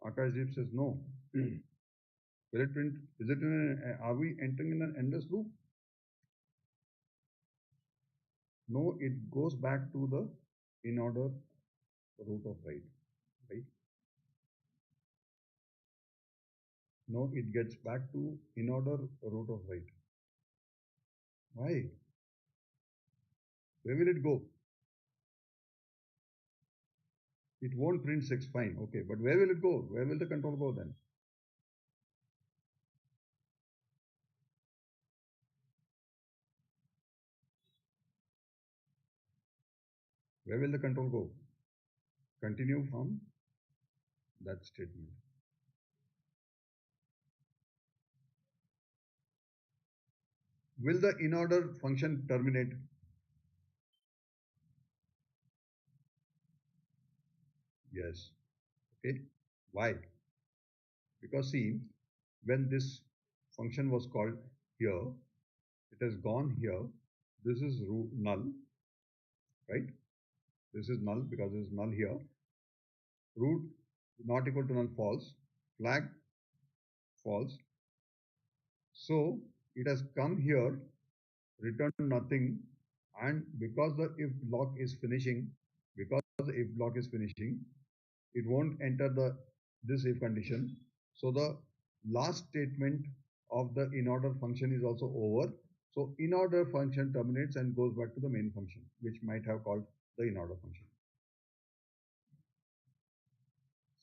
Akashdeep says no. Will it print? Is it in are we entering in an endless loop? No, it goes back to the in order root of right. Right? No, it gets back to in order root of right. Why? Where will it go? It won't print 6, fine, okay. But where will it go? Where will the control go then? Where will the control go? Continue from that statement. Will the in order function terminate? Yes. Okay. Why? Because see, when this function was called here, it has gone here. This is null, right? This is null because it is null here. Root not equal to null false. Flag false. So it has come here, return nothing, and because the if block is finishing, it won't enter the this if condition. So the last statement of the in order function is also over. So in-order function terminates and goes back to the main function, which might have called the in-order function.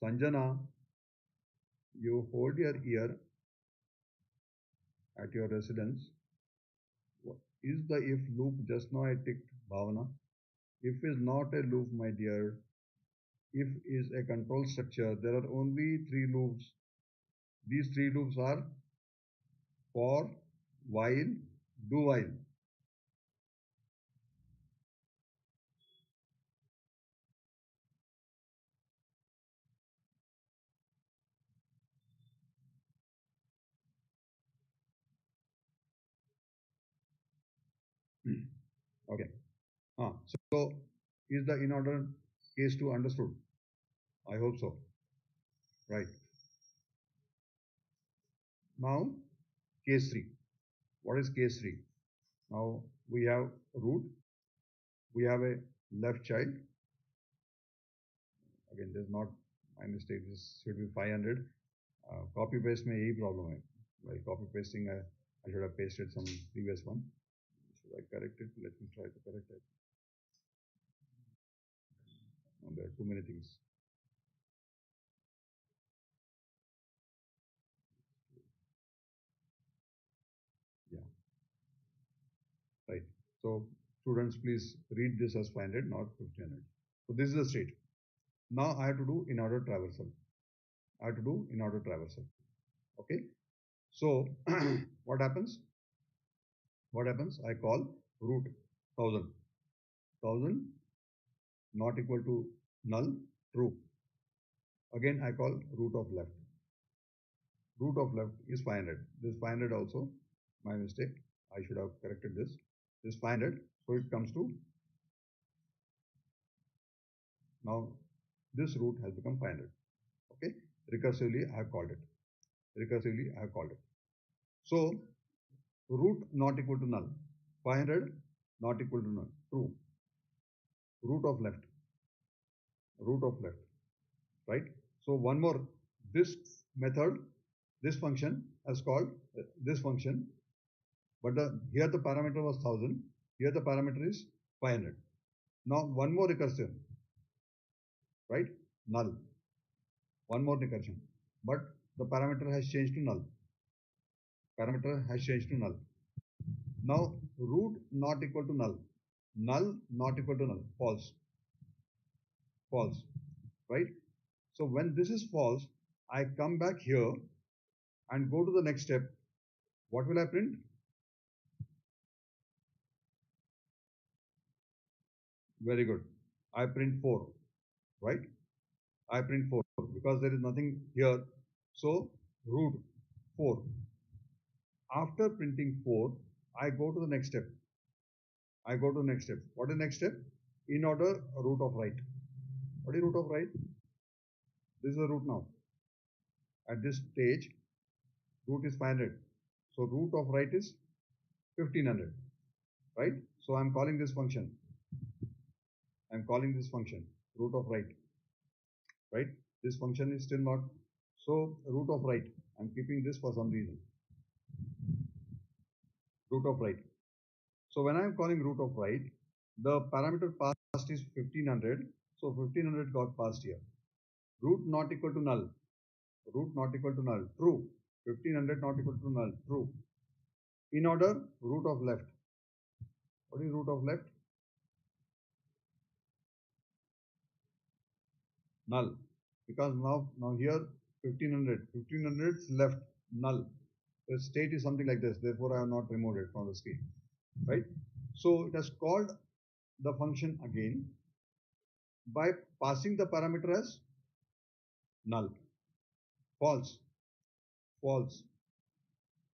Sanjana, you hold your ear at your residence. Is the if loop just now I ticked Bhavana? If is not a loop, my dear. If is a control structure. There are only three loops. These three loops are for, while, do while. Okay. So is the in order case 2 understood? I hope so. Right. Now case 3. What is case 3? Now we have root, we have a left child. Again, there's not my mistake. This should be 500. Copy paste में यही problem है. While copy pasting, I should have pasted some previous one. Should I correct it? Let me try to correct it. No, there are too many things. Yeah, right. So students, please read this as 500, not 1500. So this is the state. Now I have to do in order traversal. I have to do in order traversal. Okay. So what happens? What happens? I call root 1000. 1000 not equal to null, true. Again, I call root of left. Root of left is 500. This 500 also, my mistake. I should have corrected this. This 500. So it comes to, now this root has become 500. Okay. Recursively, I have called it. Recursively, I have called it. So root not equal to null. 500 not equal to null. True. Root of left. Root of left. Right. So one more. This method, this function has called this function, but here the parameter was 1000. Here the parameter is 500. Now one more recursion, right? Null. One more recursion, but the parameter has changed to null. Parameter has changed to null. Now root not equal to null. Null not equal to null. False. False. Right? So when this is false, I come back here and go to the next step. What will I print? Very good. I print 4. Right? I print 4 because there is nothing here. So root 4. After printing 4, I go to the next step. I go to the next step. What is the next step? In order root of right. What is root of right? This is the root now. At this stage, root is 500. So root of right is 1500. Right? So I'm calling this function. I'm calling this function root of right. Right? This function is still not. So root of right. I'm keeping this for some reason. Root of right. So when I'm calling root of right, the parameter passed is 1500. So 1500 got passed here. Root not equal to null. Root not equal to null. True. 1500 not equal to null. True. In order, root of left. What is root of left? Null. Because now here 1500. 1500 is left. Null. The state is something like this. Therefore, I have not removed it from the screen. Right? So it has called the function again by passing the parameter as null. False. False.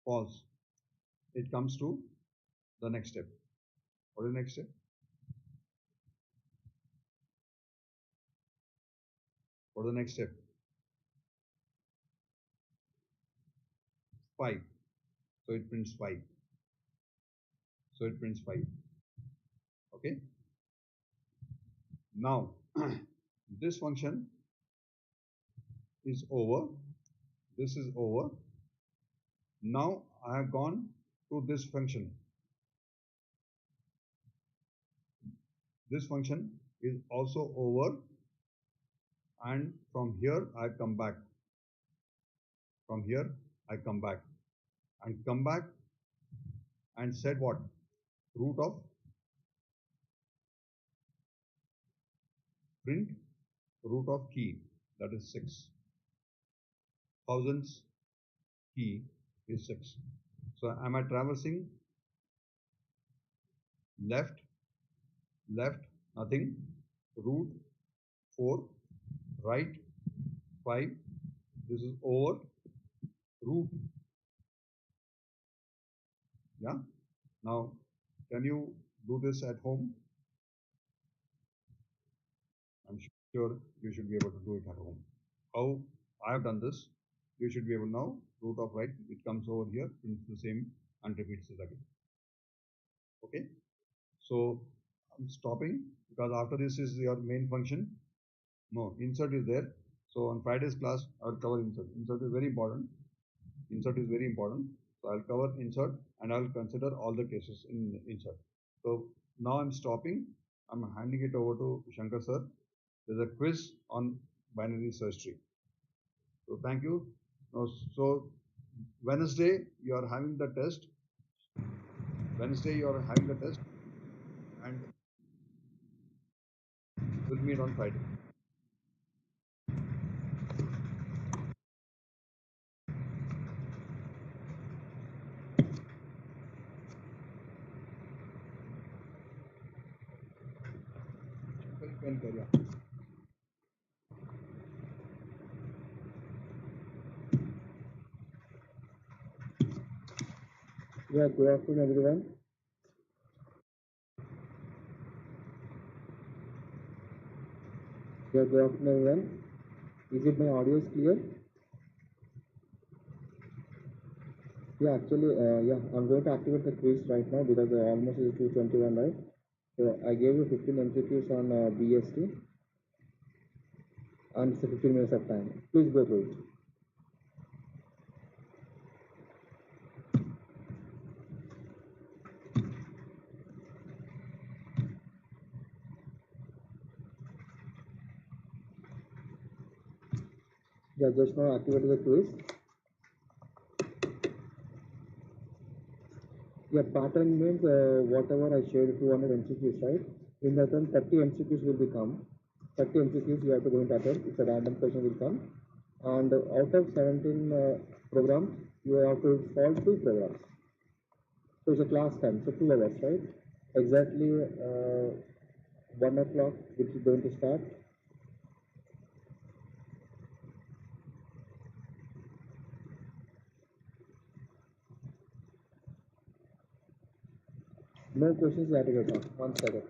False. It comes to the next step. What is the next step? What is the next step? 5. So it prints 5. So it prints 5. Okay. Now this function is over. This is over. Now I have gone to this function. This function is also over, and from here I come back. From here I come back and come back and set what? Root of print root of key, that is 6. Thousands key is 6. So am I traversing left, left, nothing, root 4, right 5, this is over, root. Yeah. Now, can you do this at home? I'm sure you should be able to do it at home. How I have done this, you should be able now, root of right, it comes over here into the same and repeats it again. Okay. So I'm stopping because after this is your main function. No, insert is there. So on Friday's class, I'll cover insert. Insert is very important. Insert is very important. So I'll cover insert and I'll consider all the cases in insert. So now I'm stopping. I'm handing it over to Shankar sir. There's a quiz on binary search tree. So thank you. So Wednesday you are having the test. Wednesday you are having the test, and we'll meet on Friday. Shankar, you can carry on. Yeah, good afternoon, everyone. Yeah, good afternoon, everyone. Is it my audio is clear? Yeah, actually, yeah, I'm going to activate the quiz right now because almost is 2:21, right? So I gave you 15 MCQs on BST and it's 15 minutes of time. Please go through it. Yeah, just now activated the quiz. Yeah, pattern means whatever I shared 200 MCQs, right? In that one, 30 MCQs will become. 30 MCQs you have to go into attempt. It's a random question will come. And out of 17 programs, you have to solve 2 programs. So it's a class time, so 2 hours, right? Exactly 1 o'clock, which is going to start. No questions you have to get on. 1 second.